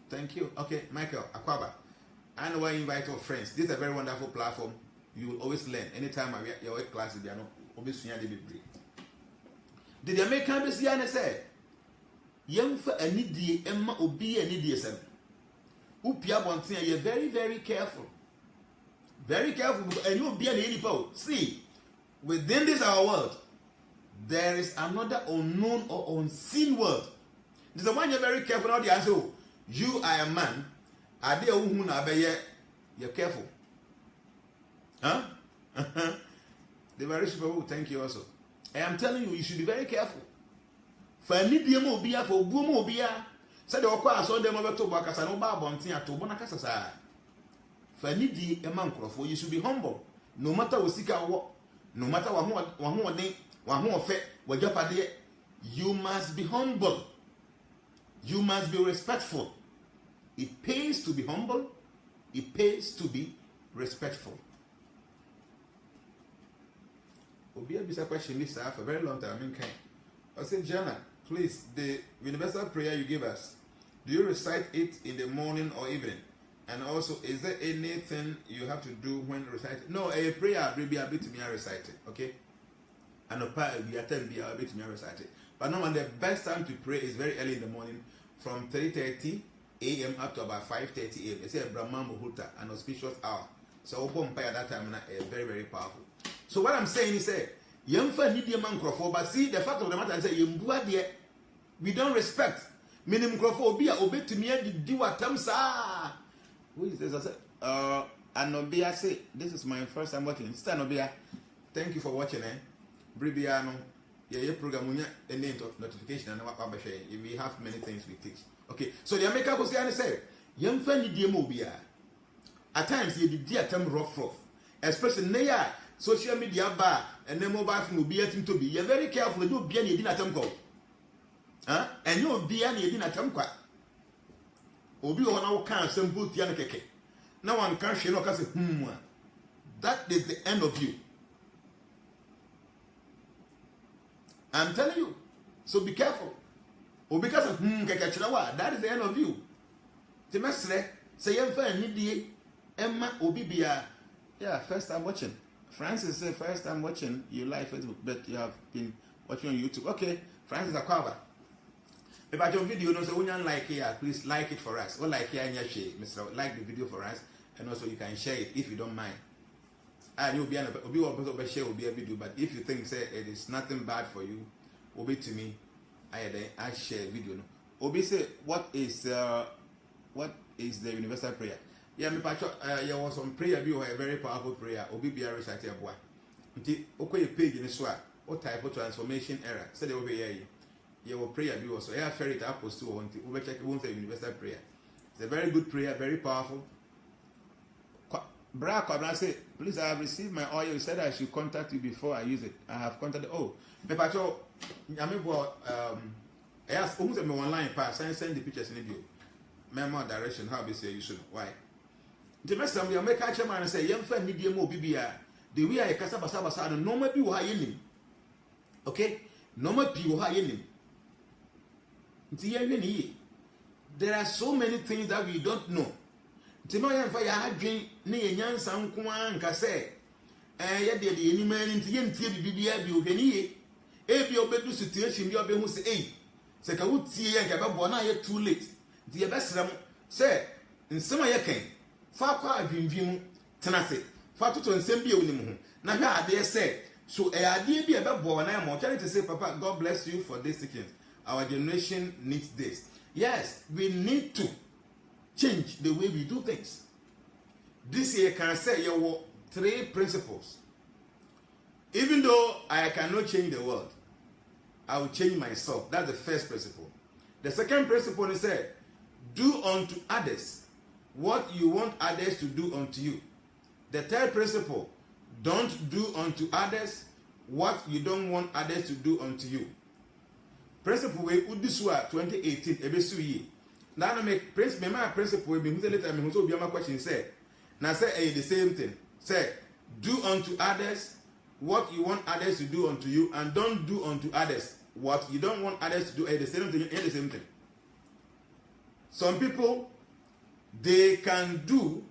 Thank you. Okay, Michael Akwaba. I know why you invite your friends. This is a very wonderful platform. You will always learn. Anytime your class is there, always be break. Did the American be say? Young for any day, Emma will be any day. Upia one thing, you're very, very careful. Very careful, and you'll be an edipo. See, within this our world, there is another unknown or unseen world. This is one you're very careful. Now the answer, you are a man. Are they who you're careful? Huh? The very super. Thank you also. I am telling you, you should be very careful. For any demo be for boom be said the okwa so dem over to bakasa no ba bontin to bona kasa. For any di a man crofo, you should be humble. No matter what sika wo, no matter what den, what fe, what japade, you must be humble. You must be respectful. It pays to be humble. It pays to be respectful. Obi abisa question this for a very long time. I mean, I said, Jnana, please, the universal prayer you give us, do you recite it in the morning or evening? And also, is there anything you have to do when reciting? No, a prayer will be a bit to me recited, okay? And a prayer will be a bit to me recited. But no, the best time to pray is very early in the morning, from 3:30 a.m. up to about 5:30 a.m. It's a Brahma Muhurta, an auspicious hour. So, open prayer at that time is very, very powerful. So, what I'm saying is, Yamfa need man crofo, but see the fact of the matter is that we don't respect. Minimum crofo be obey to me and do what tamsa. Who is this? I said, Anobia say, this is my first time watching. Sister Anobia, thank you for watching. Bribiano, your program a name notification and what we have many things we teach. Okay, so the American was say, Yamfa need mobia. At times you did dear term rough, especially near social media bar and then mobile phone will be at him to be. You're very careful. You be any dinner temple. And you'll be any dinner temple. Obi on our can some boot Jnana Caksus. No one can say, look, I say, that is the end of you. I'm telling you. So be careful. Or because of that is the end of you. The mestre say Emma Obibia. Yeah, first time watching. Francis said first time watching you live Facebook, but you have been watching on YouTube. Okay, Francis Akwaba. About your video, no, so when you like here, please like it for us. Or like here and share, Mr. Like the video for us, and also you can share it if you don't mind. And you'll be a share will be a video, but if you think say it is nothing bad for you, obey to me. I share video. Obi say what is the universal prayer? Yeah, me patcho. There was some prayer be a very powerful prayer. Obi be a recite aboa. Nti okoye page ni so a o type transformation error. Say the obi here. You will prayer be also. Yeah, ferry to post to one. We check won't say universal prayer. It's a very good prayer, very powerful. Bra Kwabra say, please, I have received my oil. You said I should contact you before I use it. I have contacted. Oh, me patcho. I mean, I asked almost me online pass. I send the pictures in the video. Memo direction. How we say you should. Why? The next time we make a chairman and say, young friend, media more BBR. The way I Casabasa, and no more people high in him. Okay? No more people high in him. There are so many things that we don't know. Timoya for your dream, near young Sam Kuan Casse. And yet, the enemy man into BBR, you can eat. If your bedroom situation, you'll be able to say, Sakawood see and Gababona yet too late. The best say, in some of your cane. Far dream tenacity. Far to send you in the moon. Now, I dare say, so a idea be about boy, and I'm trying to say, Papa, God bless you for this ticket. Our generation needs this. Yes, we need to change the way we do things. This year can say there were 3 principles. Even though I cannot change the world, I will change myself. That's the first principle. The second principle is said, do unto others what you want others to do unto you. The third principle, don't do unto others what you don't want others to do unto you. Principle we Udiswa 2018 ebesu yi. Now make principle we be later me so be my question say. Now say the same thing. Say do unto others what you want others to do unto you, and don't do unto others what you don't want others to do. The same thing. The same thing. Some people, they can do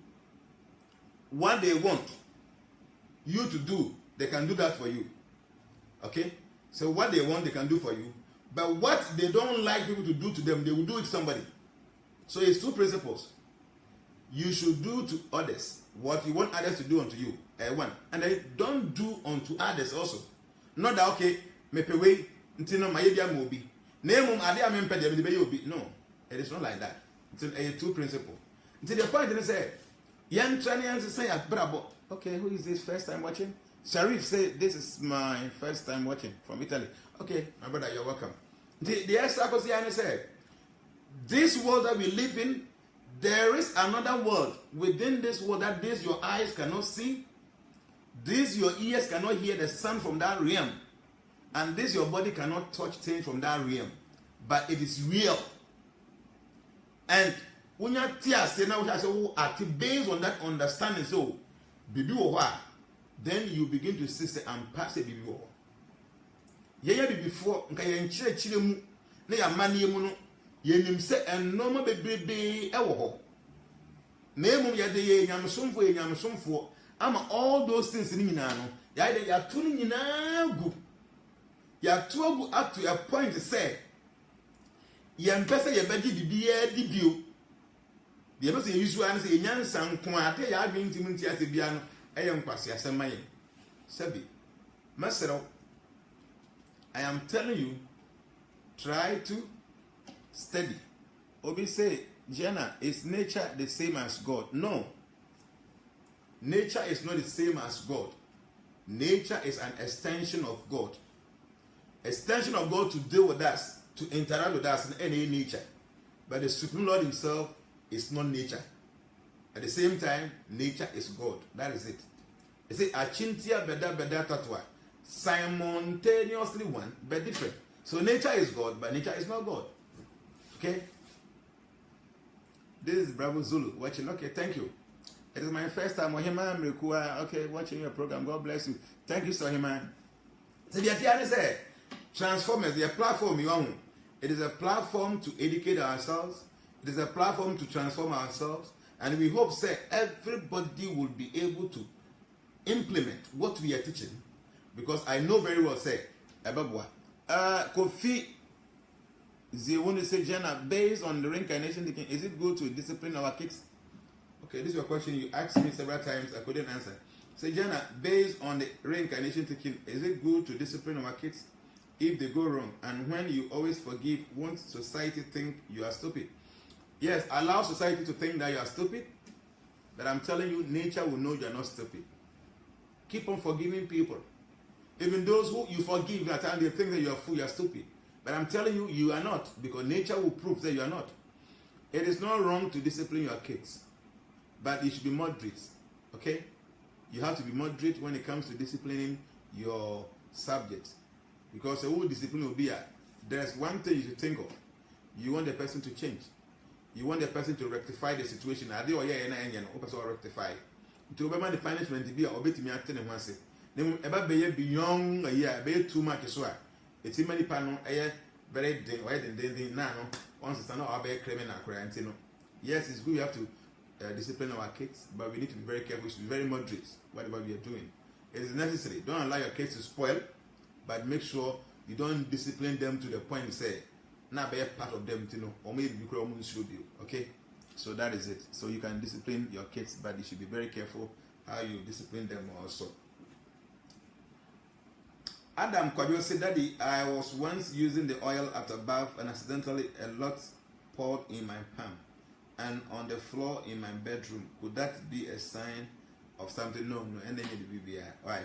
what they want you to do. They can do that for you. Okay? So what they want, they can do for you. But what they don't like people to do to them, they will do it to somebody. So it's 2 principles. You should do to others what you want others to do unto you. One. And then don't do unto others also. Not that, okay, mepewe, ntino mayedia mobi. Name ade amempe de be obi. No. It is not like that. It's a 2 principle. Until the point they say, young Chinese say at Brabo. Okay, who is this first time watching? Sharif say, this is my first time watching from Italy. Okay, my brother, you're welcome. The ex-Sarkozy said, this world that we live in, there is another world within this world that this your eyes cannot see, this your ears cannot hear the sound from that realm, and this your body cannot touch things from that realm, but it is real. And when you say now, based on that understanding, so then you begin to see and pass it before. Yeah, before chire mu na ya mane mu no yenim se enoma bebrebe ewo na emum ya de ye nyamsomfo ama all those things ni nyina no ya de ya to ni nyina gu ya to gu up to a point say ye mpese ye bedi bibia di bio de mpese ye yusu an say nyansa nko ate ya adwen tim nti ase bia no eye nkwase asema ye sabi masero I am telling you, try to study. Obi say, Jnana, is nature the same as God? No. Nature is not the same as God. Nature is an extension of God. Extension of God to deal with us, to interact with us in any nature. But the Supreme Lord himself is not nature. At the same time, nature is God. That is it. You say achintia beda tatwa. Simultaneously one, but different. So nature is God, but nature is not God. Okay? This is Bravo Zulu watching. Okay, thank you. It is my first time. Okay, watching your program. God bless you. Thank you, Sohima. So the idea is Transformers, the platform you own. It is a platform to educate ourselves. It is a platform to transform ourselves. And we hope, everybody will be able to implement what we are teaching. Because I know very well, Kofi, they want to say, Jnana, based on the reincarnation thinking, is it good to discipline our kids? Okay, this is a question you asked me several times, I couldn't answer. Say, Jnana, based on the reincarnation thinking, is it good to discipline our kids if they go wrong? And when you always forgive, won't society think you are stupid? Yes, allow society to think that you are stupid, but I'm telling you, nature will know you are not stupid. Keep on forgiving people. Even those who you forgive at times, they think that you are fool, you are stupid. But I'm telling you, you are not, because nature will prove that you are not. It is not wrong to discipline your kids, but you should be moderate. Okay? You have to be moderate when it comes to disciplining your subject. Because a whole discipline will be there's one thing you should think of. You want the person to change. You want the person to rectify the situation. Are they or rectify? To obey the punishment to be obey to me at 10 and 1 say. Then about beyond a year, be too much as well. It's in many panel, very now. Once it's not obey criminal quarantine. Yes, it's good. We have to discipline our kids, but we need to be very careful. We should be very moderate whatever we are doing. It is necessary. Don't allow your kids to spoil, but make sure you don't discipline them to the point you say, now be a part of them, or maybe you should be. Okay? So that is it. So you can discipline your kids, but you should be very careful how you discipline them also. Adam Kwadio said, Daddy, I was once using the oil after bath and accidentally a lot poured in my palm and on the floor in my bedroom. Could that be a sign of something? No, and then it be why?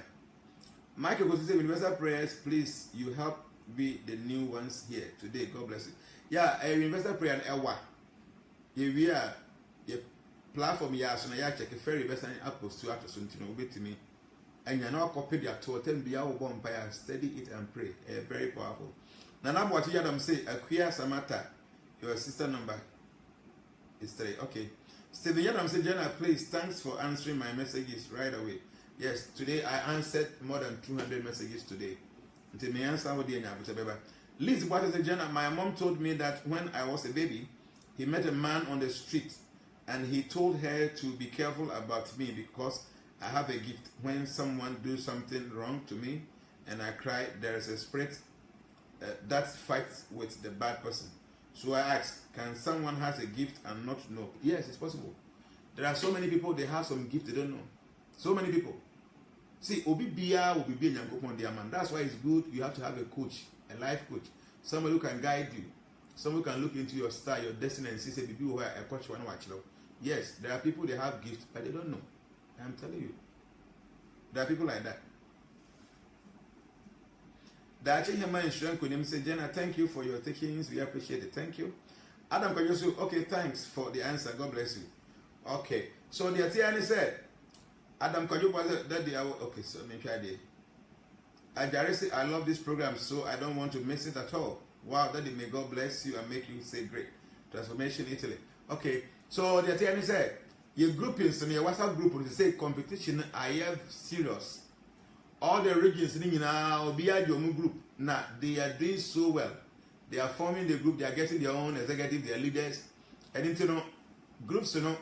Michael goes to say, universal prayers, please, you help be the new ones here today. God bless you. Yeah, a universal prayer and ewa. If we are a platform, so I check a ferry best and apples to after something obey to me. And you're not copied your total be our vampire, study it and pray. Very powerful. Now, I'm what you Adam say, a queer Samata, your sister number is 3. Okay. Stephen Yadam said, Jnana, please, thanks for answering my messages right away. Yes, today I answered more than 200 messages today. Until me answer what they are. Liz, what is the Jnana? My mom told me that when I was a baby, he met a man on the street and he told her to be careful about me because I have a gift. When someone do something wrong to me and I cry, there is a spirit that fights with the bad person. So I asked, can someone has a gift and not know? Yes, it's possible. There are so many people, they have some gift they don't know. So many people. See, Obi Bia will be being Yankopon Diamond. That's why it's good you have to have a coach, a life coach. Somebody who can guide you. Someone who can look into your star, your destiny, and see people who are a coach one watch. Yes, there are people they have gifts, but they don't know. I'm telling you. There are people like that. The Achihema Insurance could say, Jnana, thank you for your takings. We appreciate it. Thank you. Adam Kajosu, okay, thanks for the answer. God bless you. Okay. So the Atiani said, Adam Kajosu was that day. Okay, so maybe I did. Ajari said, I love this program, so I don't want to miss it at all. Wow, Daddy, may God bless you and make you say great. Transformation Italy. Okay. So the Atiani said, your groupings in your WhatsApp group, they say competition, I have serious. All the regions in our BIDOM group, now they are doing so well. They are forming the group, they are getting their own executive, their leaders. And you know, groups, you know,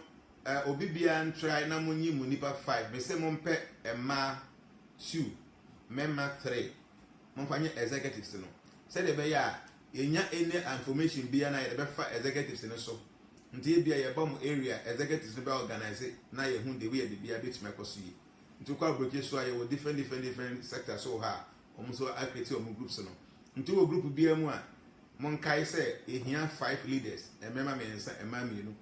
Obibian try Namuni Munipa 5, me say Mompe Emma 2, Memma 3, Mompany executives, you know. Say the Baya, any information be an executives in a so. Until be a bomb area, executives never organize it. Now you who the way be a bit microsy. To call broken so I will different sectors so hard. Almost so I create your groups. Into a group be a one. Monkai say, here 5 leaders, a member and mammy, you know.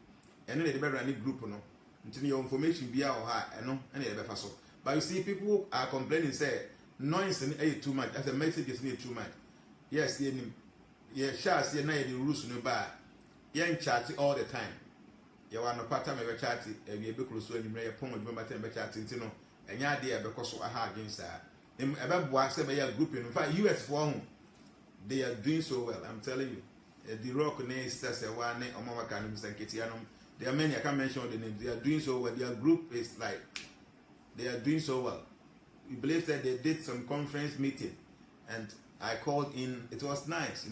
And then the better group, no. Until your information be our high, and no, and the so. But you see, people are complaining, say, noise and too much, as a message is too much. Yes, shall see the rules no bar. Young chatty all the time. You want no part time ever chatty, and be a book so you may a poem of remember 10 chatting, you know. and ya dear because I had against that. About box a group in fact, US form, they are doing so well. I'm telling you. The Rock says a one or Mama Canum San Kitianum. There are many, I can't mention the names. They are doing so well. Their group is like, they are doing so well. We believe that they did some conference meeting, and I called in. It was nice,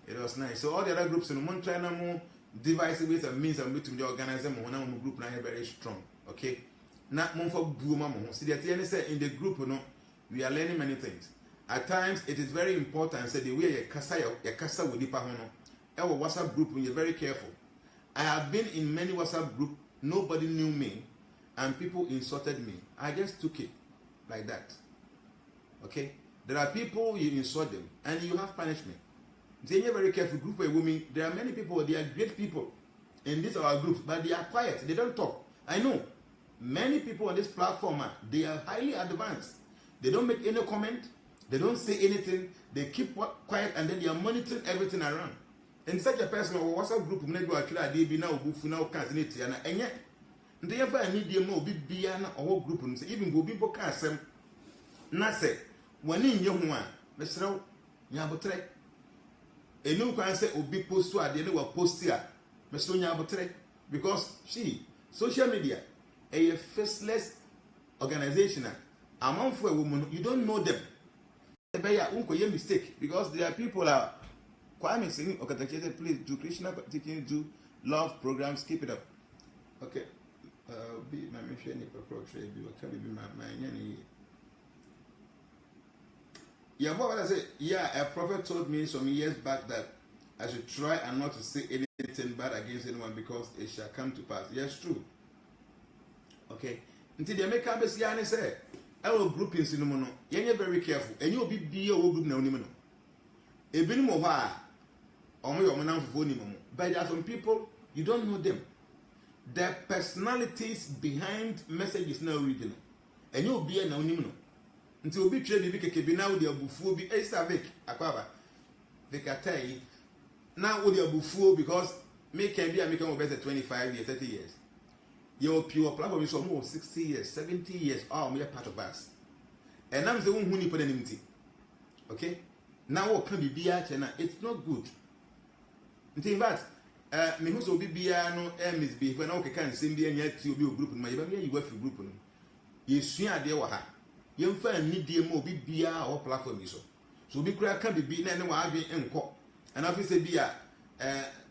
it was nice. So all the other groups in the Montana more devices and means and between the organizer one group now very strong. Okay, not more for Buma. See that in the group, we are learning many things. At times, it is very important. Say the way your kasa with the pahono. Our WhatsApp group, when you're very careful. I have been in many WhatsApp groups. Nobody knew me, and people insulted me. I just took it like that. Okay, there are people you insult them, and you have punishment. They are very careful. Group of women. There are many people. They are great people in this our group, but they are quiet. They don't talk. I know many people on this platform. They are highly advanced. They don't make any comment. They don't say anything. They keep quiet, and then they are monitoring everything around. And such a person or WhatsApp group, maybe I try to be now, now can't see it, and yet they ever need them more, be Biana or group, and even go people can't say, not say, when in your one, Mr. Row, Yabotre. A new can say, or be post to a deal or post here, Mr. Yabotre, because social media, a faceless organization, among for a woman, you don't know them. Unko mistake because there are people are Kwame saying okay, please do Krishna do love programs, keep it up. Okay. Be my mission yeah, what I say, a prophet told me some years back that I should try and not to say anything bad against anyone because it shall come to pass. Yes, true. Okay. Until they make up a say our group in Sinomono, you're very careful, and you'll be a group now. A bit more or more for but there are some people you don't know them. Their personalities behind messages now reading, and you'll be an anonymous until be traded be now the buffo be a savik, aquava. They can tell you now with your buffo because me can be a making over 25 years, 30 years. Your pure platform is almost 60 years, 70 years, all mere part of us. And I'm the one who put an okay? Now what can be beer channel? It's not good. In fact, me who so be beer no Miss B when okay can send me and yet to be a group in my you work for group. You see a dear waha. You find need dear more be beer or platform so be crack can be being and I be in court. And obviously beer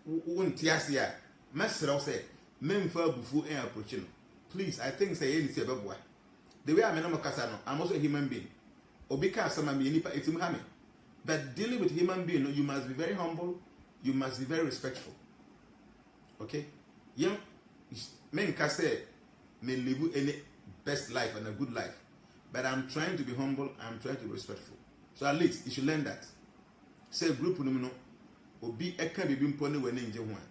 won't tiasia. Master say. Men for before and approaching. Please, I think say any say boy. The way I'm a casano, I'm also a human being. Or because some of me it's Muhammad. But dealing with human being, you must be very humble, you must be very respectful. Okay? Young men can say may live any best life and a good life. But I'm trying to be humble, I'm trying to be respectful. So at least you should learn that. Say group no or be a can be being pony when in one.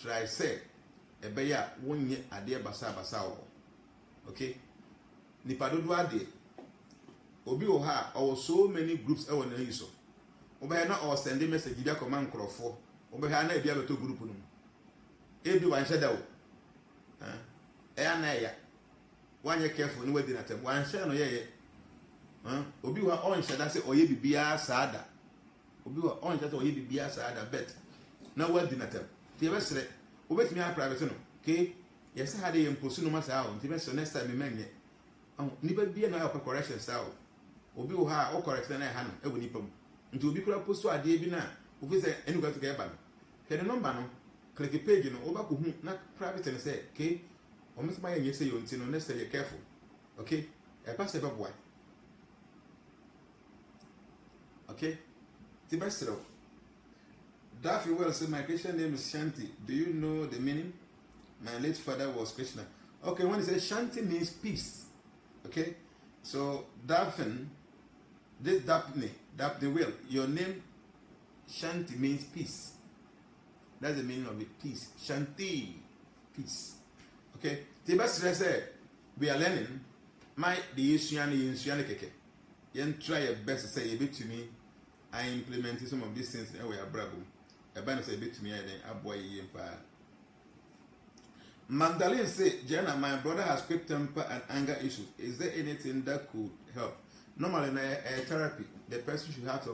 Try say ebeya wonye ade basa o okay nipa dodo ade obi o ha or so many groups e won na yiso obe na or send message dia command nkrofo obe ha na e bia beto group no e bi wan sheda o na ya wanye careful ni wadi na tem wan sheda no ye obi wa on sheda say oye bibia saada obi wa on sheda oye bibia saada bet na wadi na tem ti be sere obet me a private no okay yes I had a impost no matter how until next time me menye nipa bia na your correction style obi wo ha o correct na ha no e wo nipa mu until obi kura post ade bi na obi say enu ga to get ba no ke the number no click page no oba ko hu na private and say okay o me say you say you until no next time be careful okay e pass e ba boy okay ti ba sero Daffy well said, my Christian name is Shanti. Do you know the meaning? My late father was Krishna. Okay, when he says Shanti means peace. Okay? So, Daphne, this Daphne will, your name Shanti means peace. That's the meaning of it, peace. Shanti, peace. Okay? The best say, we are learning, my the Yinsuani keke. You try your best to say a bit to me. I implemented some of these things and we are bravo. A band say a bit to me and then a boy Magdalene say, Jenna, my brother has quick temper and anger issues. Is there anything that could help? Normally, in a therapy, the person should have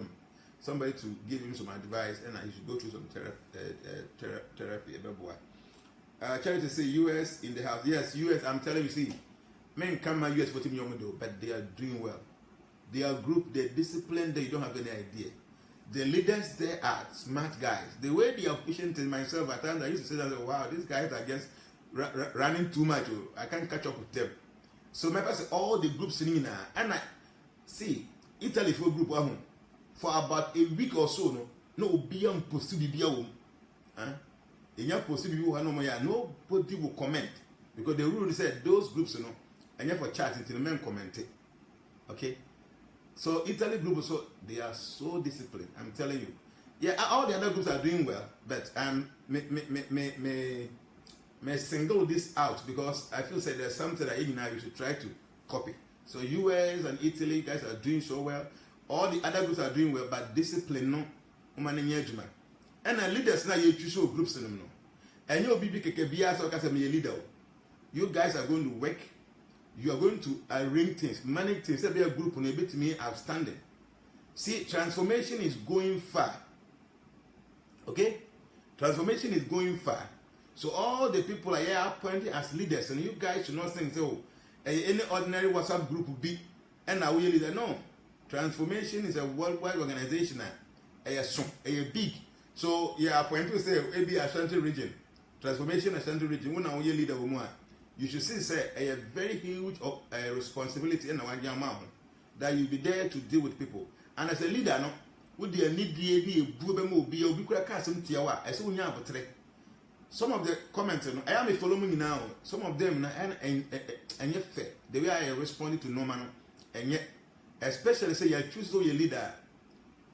somebody to give him some advice, and he should go through some therapy. Charity say US in the house. Yes, US. I'm telling you, see, men come my US for Team Yomudo, but they are doing well. They are group, they're disciplined. They don't have any idea. The leaders there are smart guys. The way they are pushing to myself, at times I used to say that, wow, these guys are just running too much. I can't catch up with them. So my person, all the groups sitting now, and I see Italy for group for about a week or so. No, beyond possible be in your possible nobody will comment because the rule said those groups, and you for chatting to the men comment. Okay, so Italy group, so they are so disciplined. I'm telling you, yeah, all the other groups are doing well, but may single this out because I feel like there's something that even now you should try to copy. So US and Italy guys are doing so well. All the other groups are doing well, but discipline no. And the leaders now you choose groups in them no. And you'll be leader. You guys are going to work. You are going to arrange things, manage things. Be a group on a bit to me outstanding. See, transformation is going far. Okay, transformation is going far. So all the people are here appointed as leaders, and you guys should not think so. Any ordinary WhatsApp group will be, and now we leader. No, transformation is a worldwide organization. A big. So you are appointed to say maybe Ashanti region, transformation Ashanti region. When we leader, you should see say a very huge responsibility in our amount that you be there to deal with people. And as a leader, no, would you need the some of the comments, I am following now. Some of them and yet fair. The way I responded to normal, and yet, especially say you choose your leader,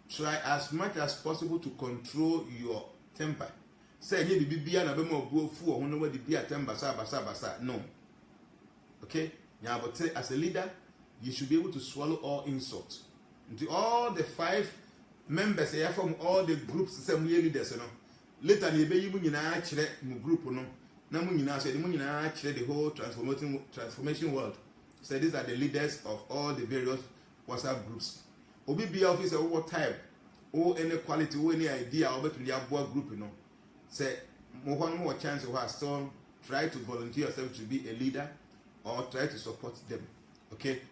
try as much as possible to control your temper. Say you be an abemo go for who know what the be a temper basa. No. Okay? Yeah, but as a leader, you should be able to swallow all insults. To all the 5 members here from all the groups, some leaders, later you be you actually group no. Na munyina say the munyina actually the whole transformation world. So these are the leaders of all the various WhatsApp groups. Obi be officer over time, or any quality, or any idea over to the above group, Say more chance of us, so try to volunteer yourself to be a leader or try to support them. Okay?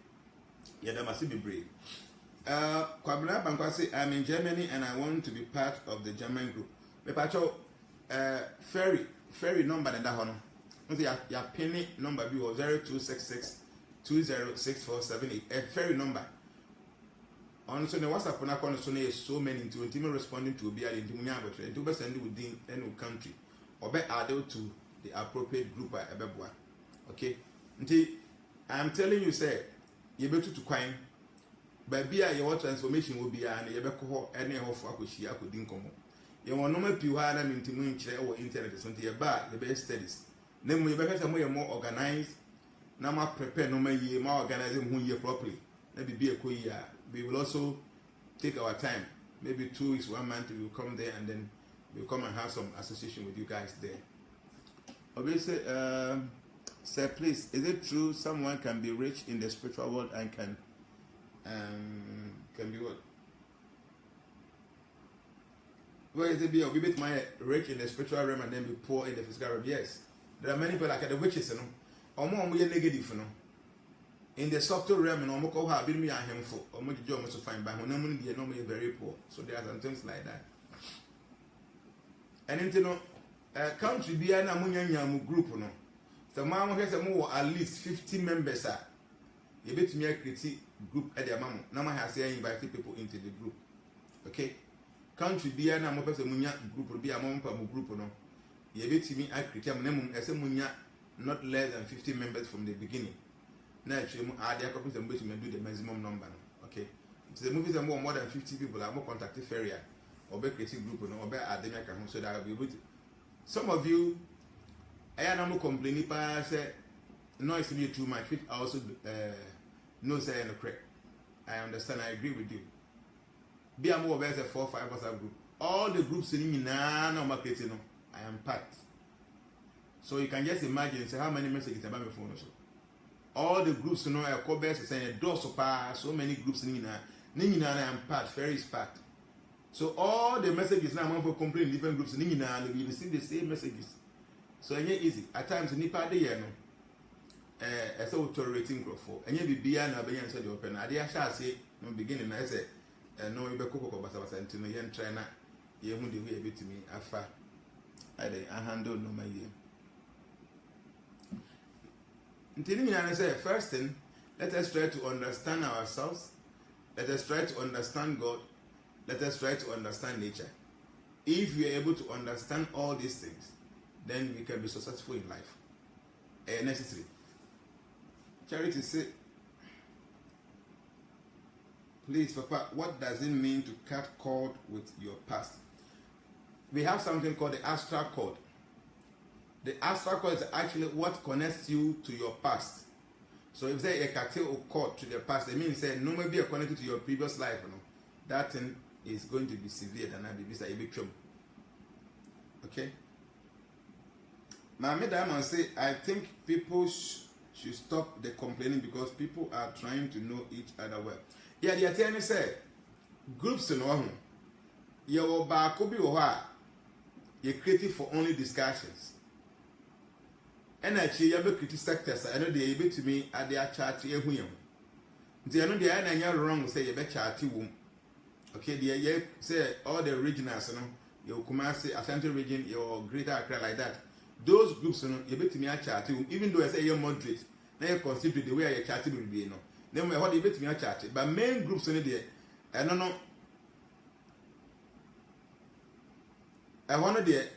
Yeah, that must be brave. Kwabena Bankwa say, I'm in Germany and I want to be part of the German group. Me pacho ferry number that hono. Your penny number be 0266 206478. A ferry number. On so the WhatsApp on account so many into intimate responding to be into Munyabotre and to be sending within any country or be added to the appropriate group by Ebebwa. Okay? I'm telling you, say, you better to coin. But be your transformation will be an Ebeko any of Akushia could incomo. You want no more piwana into moon chair or internet is until your bar, the best studies. Then we better some way more organized. Now, more prepare no more organizing who you properly. Maybe be a queer. We will also take our time. Maybe 2 weeks, 1 month, we will come there and then we'll come and have some association with you guys there. Obviously, sir, please, is it true someone can be rich in the spiritual world and can be what? Where is it be? We bit my rich in the spiritual realm and then be poor in the physical realm. Yes, there are many people like the witches, or more negative, In the software realm, and almost have been me a handful, or much job to find by when I'm normally very poor. So there are some things like that. And into country be an Amunian group, The man has a more at least 50 members. You bet me a critique group at the mom. Nama has invited people into the group. Okay? Country be an Amopamunia group will be a mom group. You bet me a critique as a munia not less than 50 members from the beginning. Naturally, there are couples and ways to do the maximum number. Okay? So the movies are more than 50 people are more contacted ferrier or be creative group or be academic so that I'll be able to. Some of you, I am not complaining, but I say, no, it's really too much. Which I also know say no correct. I understand, I agree with you. Be a more better 4 or 5 WhatsApp group. All the groups in me now, no marketing. I am packed. So you can just imagine say how many messages about my phone. So all the groups you know I call best saying door so many groups nina am part, very is part. So all the messages now I'm for complaining different groups nina we receive the same messages. So it's easy. At times nipa de no as a tolerating crop for and you be na be yan say the open. I shall say no beginning I say no you be koko basa until no yen try na ye hu the way bit me afa I handle no my year. Until I say first thing, let us try to understand ourselves, let us try to understand God, let us try to understand nature. If we are able to understand all these things, then we can be successful in life. Necessary. Charity say, please, Papa, what does it mean to cut cord with your past? We have something called the astral cord. The astral cord is actually what connects you to your past. So if say a cut cord to the past, it means say no maybe connected to your previous life. You know, that thing is going to be severe than a big trouble. Okay. My madam say I think people should stop the complaining because people are trying to know each other well. Yeah, the attorney said groups in one. You could be you're creative for only discussions. And actually, you have critical sectors. I know they able to me at their chat here. They know they are not wrong. Say you better chat room. Okay, they say all the regionals, you know, your Kumasi, Ashanti region, your Greater Accra, like that. Those groups, you know, you able to me at chat room. Even though I say you're moderate, now you consider the way you chatting will be, you know. Then what you able to me at chat. But main groups, you know, I don't know. I want to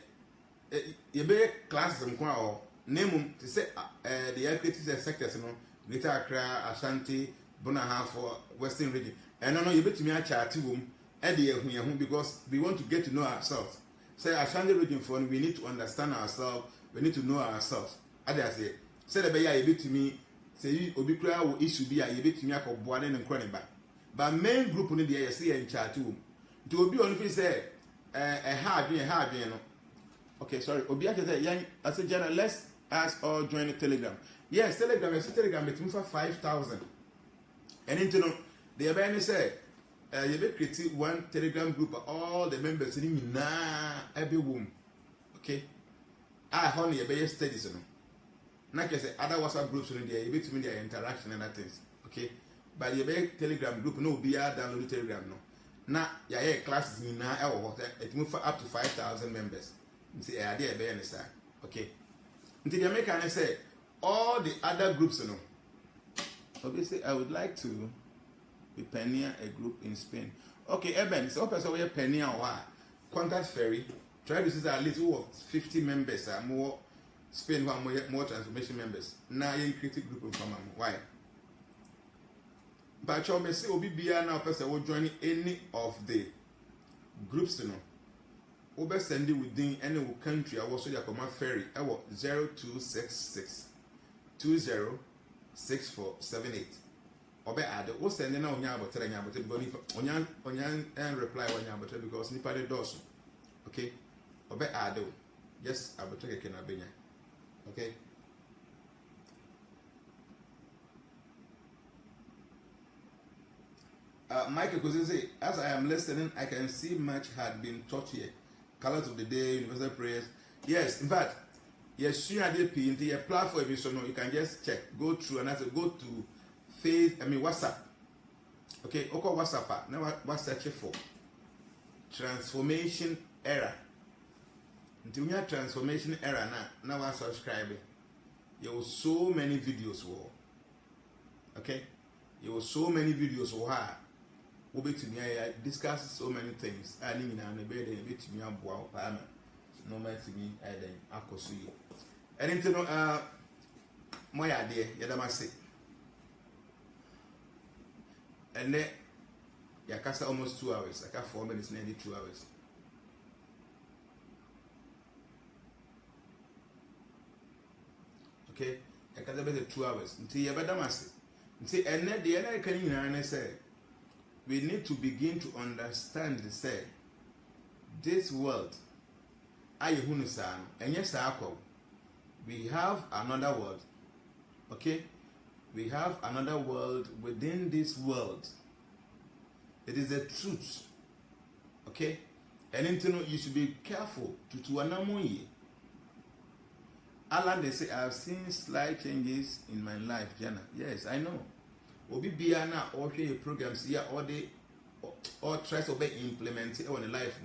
you be classes and or name to say the creative sectors, you know, Greater Accra, Ashanti, Bonaha for Western region. And no, you bet me a chat room at the because we want to get to know ourselves. Say Ashanti region for we need to understand ourselves, we need to know ourselves. As I say the bear you bet to me, say you obicra will issue be a bit to me a board and crying back. But main group on the ASC and chat room. To be only say a hard, you know. Okay, sorry. Obiake said, "Young, I said, Jnana, let's ask all join the Telegram." Yes, Telegram. Yes, Telegram. It's for 5,000. And into the Abani said, "You be create one Telegram group. All the members in every room. Okay, I only a better studies, you know. Like I say, other WhatsApp groups in there. You be to me their interaction and that things. Okay, but you be Telegram group. No, be download Telegram. No, now your classes in now. It move for up to 5,000 members." See, I did a sir. Okay. Until the American say all the other groups, you know. Obviously, I would like to be pioneer a group in Spain. Okay, Eben, so also we are pioneer or contact ferry. Try to see at least 50 members are more Spain one more transformation members. Now you create group from why? But you may say Obibia now person will join any of the groups, you know. Over sending within any country, I was so your command ferry. I was 0266 206478. Obe add what sending on your but telling about it, onyan and reply on your but because nipa de dosu. Okay, Obe add yes, I will take a canabina. Okay. Michael Kuzisi, as I am listening, I can see much had been taught here. Colors of the day, universal prayers. Yes, in fact, yes, you are the platform, so no, you can just check, go through, and as go to WhatsApp. Okay, okay, WhatsApp. Now, what's searching for? Transformation era. Until you have transformation era now I subscribe. You have so many videos. Okay, you have so many videos. Obe to me, I discuss so many things. I need to be able to me aboa pa no matter me I then akoso yi. And into no my idea yadamase. And then yakasa almost 2 hours. I got 4 minutes, nearly 2 hours. Okay, yakasa better 2 hours. Until yabadamase. Until and then the other can say. We need to begin to understand the say this world ayehunu san enye sa akọ we have another world. Okay? We have another world within this world. It is the truth. Okay? And you should be careful to anamoye. Alan, they say, I've seen slight changes in my life, Jana. Yes, I know. Obi Biana or a programs here all day or tries to be implemented on the life.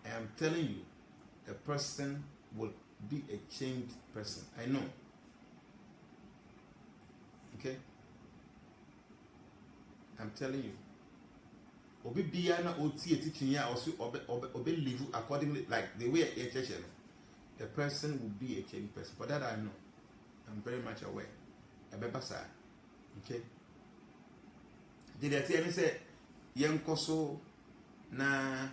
I am telling you, a person will be a changed person. I know. Okay? I'm telling you. Obi Biana Oti teaching here also obe live accordingly, like the way a church. The person will be a changed person. For that I know. I'm very much aware. Okay? Did I tell you say young koso na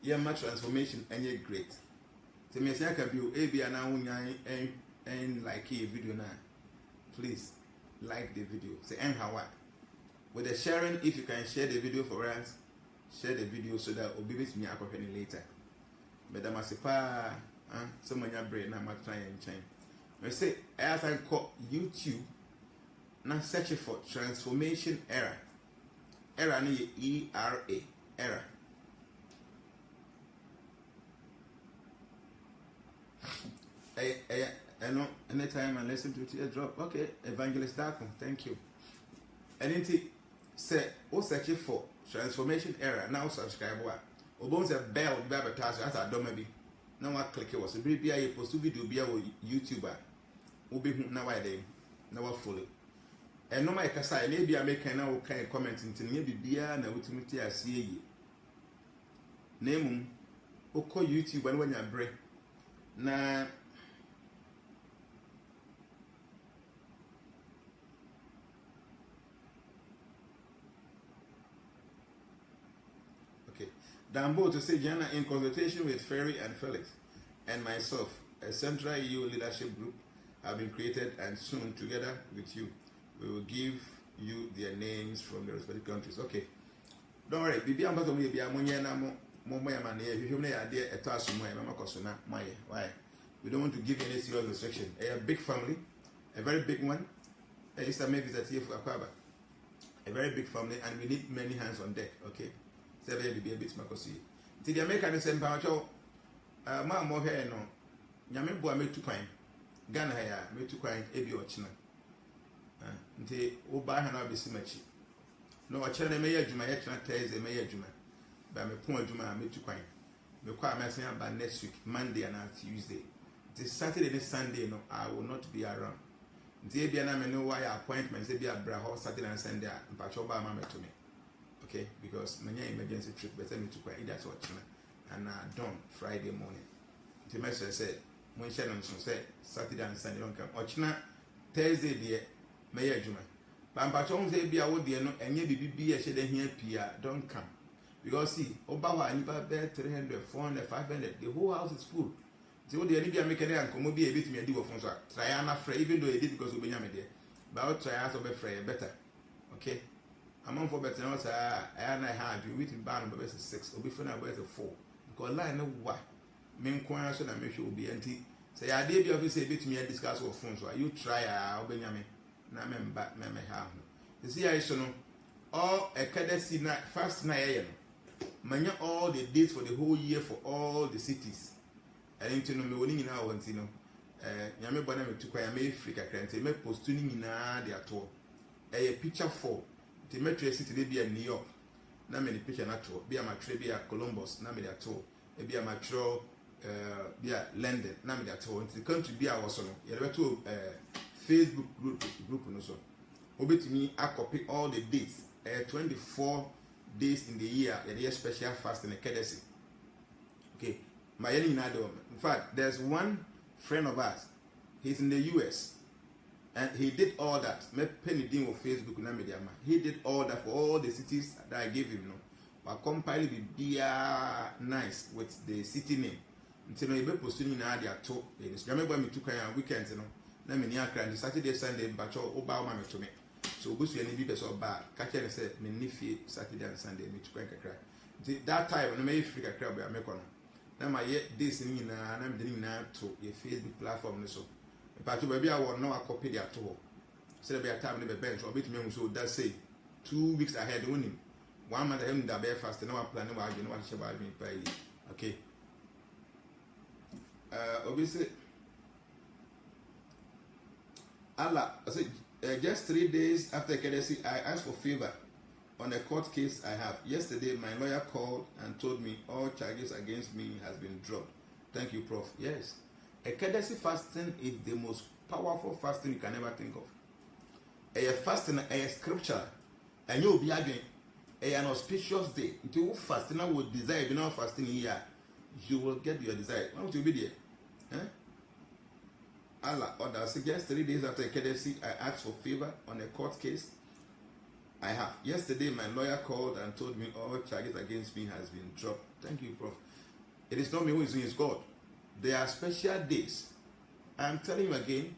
yama transformation and you're great. So me say I can be a be an and like a video now. Please like the video. Say and how with the sharing, if you can share the video for us, share the video so that will be with me later. Madam Asipa someone your brain I'm not trying to change. I say as I call YouTube now search for transformation era. Era ni ERA era. I know anytime I listen to it drop. Okay, Evangelist Darko, thank you. Anything say o search for transformation era now subscribe wa. Obon's a bell be advertise as I don't maybe. Now I click it was a brief be post video be a YouTuber. Obi na why dey. Now I follow. And no my kasa maybe I make now kind of comment into maybe bia na wutimiti asie yi. Name oko YouTube when you break. Na Dambo to say Jana in consultation with Ferry and Felix and myself, a Central EU leadership group have been created and soon together with you, we will give you their names from the respective countries. Okay. Don't worry, Bibi Ambato may be a Monyana Momoyaman, if you may idea a task of Mama Kosona, Maya. Why? We don't want to give any serious restriction. A big family, a very big one. It's a maybe that here for Aquaba. A very big family, and we need many hands on deck. Okay. Say be a bit makosi. Ti the American same power ma mo here no. Nyame boa metu kwan. Ghana ya metu kwan ebi ochina. Nti wo ba ha na besi machi. No ochina na meya adwuma ye tena Thursday meya adwuma. Ba me pon adwuma metu kwan. Me kwa amesan ba next week Monday and Tuesday. Nti Saturday and Sunday no I will not be around. Nti e bia na me no why appointment e bia bra ho Saturday and Sunday mpacho ba ma meto me. Okay, because many emergency trip, but I need to quite that's what and done Friday morning. The messenger said, when Shannon said Saturday and Sunday don't come. Ochina Thursday, dear, Mayor Juma. Pampachon say be a wood dear, and ye be a shed here, Pia, don't come. Because see, Obawa and you bear 300, 400, 500, the whole house is full. So the Libya make and come be a bit me a deal of Fonsa. Triana Frey, even though it did because we Yamade. But I'll try out of a Frey better. Okay. Among for better now, I had you with band of 6 or before I was a 4. Because line of what? Main choir so that make sure will be empty. Say, I did be obviously a bit me and discuss what phones. So you try, I'll be yammy. Now, I'm back, may have. You see, I should know all a cadessy night, first night. Many all the dates for the whole year for all the cities. I didn't know me winning in our ones, you know. Yammy Bonham to quite a may freak a crane, may post tuning in their tour. A picture for. The metro city be a New York. Na many picture natural. Be a matro be a Columbus. Na me that tour. Be a matro be a London. Na me that tour. The country be a was on. You have to Facebook group no so. Obi to me I copy all the dates. 24 days in the year. The year special fast in the Kedesi. Okay. My in fact, there's one friend of ours. He's in the US. And he did all that. Me penny deal with Facebook na media man. He did all that for all the cities that I gave him. No, but compile be nice with the city name. Until you be posting na dia to. Yes, remember me to kind weekends. No, na me ni akra. Saturday Sunday, but you oba ma me to me. So busu any be person bad. Catch and say me nifi Saturday and Sunday me to kind kakra. That time no me free kakra be me kono. Na my this ni na me dey na to a Facebook platform no so. But baby, I will not copy the at all. Say be a time in the bench or bit me so that say 2 weeks ahead winning. 1 month ahead that be fast. No plan. No, I don't want to buy me pay. Okay. Obviously, Allah. I said just 3 days after KDC, I asked for favor on a court case I have. Yesterday, my lawyer called and told me all charges against me has been dropped. Thank you, Prof. Yes, a KDC fasting is the most powerful fasting you can ever think of. A fasting, a scripture, and you'll be again an auspicious day. If you fasting, I would desire, if you're not fasting here, you will get your desire. Why don't you be there? Allah order. So just 3 days after KDC, I asked for favor on a court case I have. Yesterday, my lawyer called and told me all charges against me has been dropped. Thank you, Prof. It is not me who is doing, it's God. There are special days. I'm telling you again,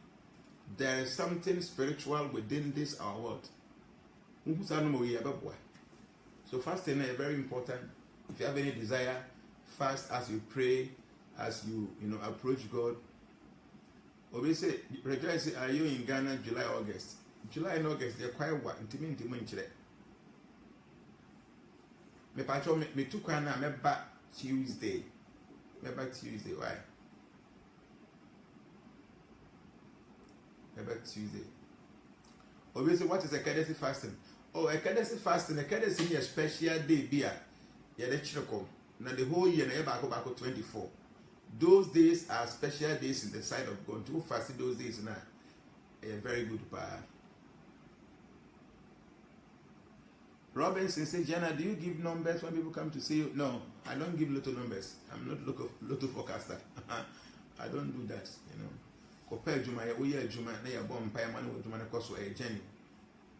there is something spiritual within this our world. So fasting is very important. If you have any desire, fast as you pray, as you approach God. Obviously, rejoice. Are you in Ghana, July, August? July and August, they're quite what? Intimate. Me patcho me took one me back Tuesday. Me back Tuesday. Why? Me back Tuesday. Obviously, what is a Ekadesi fasting? Oh, a Ekadesi fasting. A Ekadesi is a special day. Beer. Yeah, the chiroko. Now the whole year, na back 24. Those days are special days in the sight of God. To fast those days now, a very good part. Robinson says, Jnana, do you give numbers when people come to see you? No, I don't give little numbers. I'm not lotto forecaster. I don't do that, Compare Juma, we are Juma, they are born by money with Juma cost a genuine.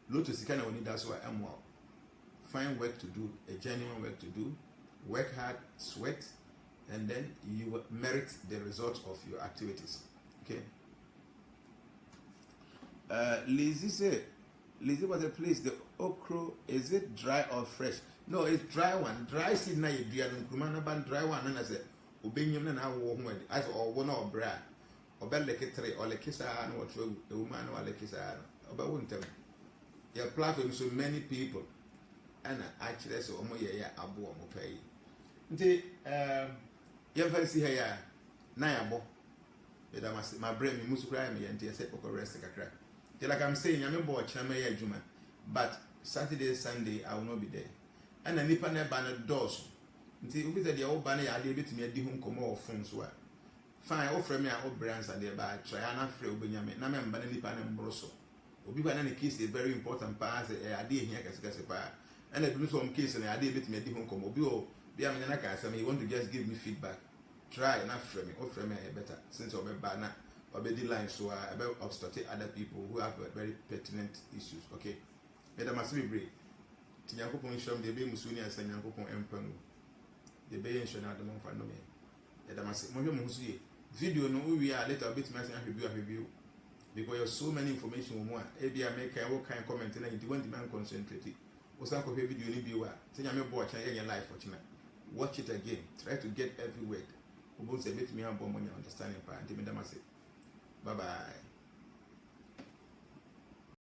Lotto is kind of only that's why I'm well. Find work to do, a genuine work to do, work hard, sweat, and then you will merit the result of your activities. Okay. Lizzie was a place. The okra, is it dry or fresh? No, it's dry one. Dry seed na you do and kumana ban dry one. And I said, Ubinium and I walk with as or one or bra or bell like a tray or like kiss and what the woman or like kiss about winter. Your platform so many people and actually so abu pay. You see here, Nayabo. My brain must cry me and say, rest a crack. Like I'm saying, I'm a boy, Juma, but Saturday, Sunday, I will not be there. And a nipper banner doors. Until we said the old banner, I did to me a home come or phones were. Fine, offer me our old brands are there by Triana Frey, Benjamin, Naman Bananipan and Brosso. Obi any case a very important part, I did here as a bar. And I do some case and I did to me a home come or be a man, you want to just give me feedback. Try and offer me a better since I'm a banner. Or be the line so I about obstruct other people who have very pertinent issues. Okay. But must be brave. Tinyakopon shom de be musuni and Sanyakopon empanu. The bay and shona the month for no me. That must say, Musuye. Video no we are later bit messing review. Because you have so many information on one. Maybe I make a kind comment and you want the man concentrate. Osanko video ni biwa. Tinyame watch and your life watch it again. Try to get every word. Who say bit me and bomb on your understanding part. Bye bye.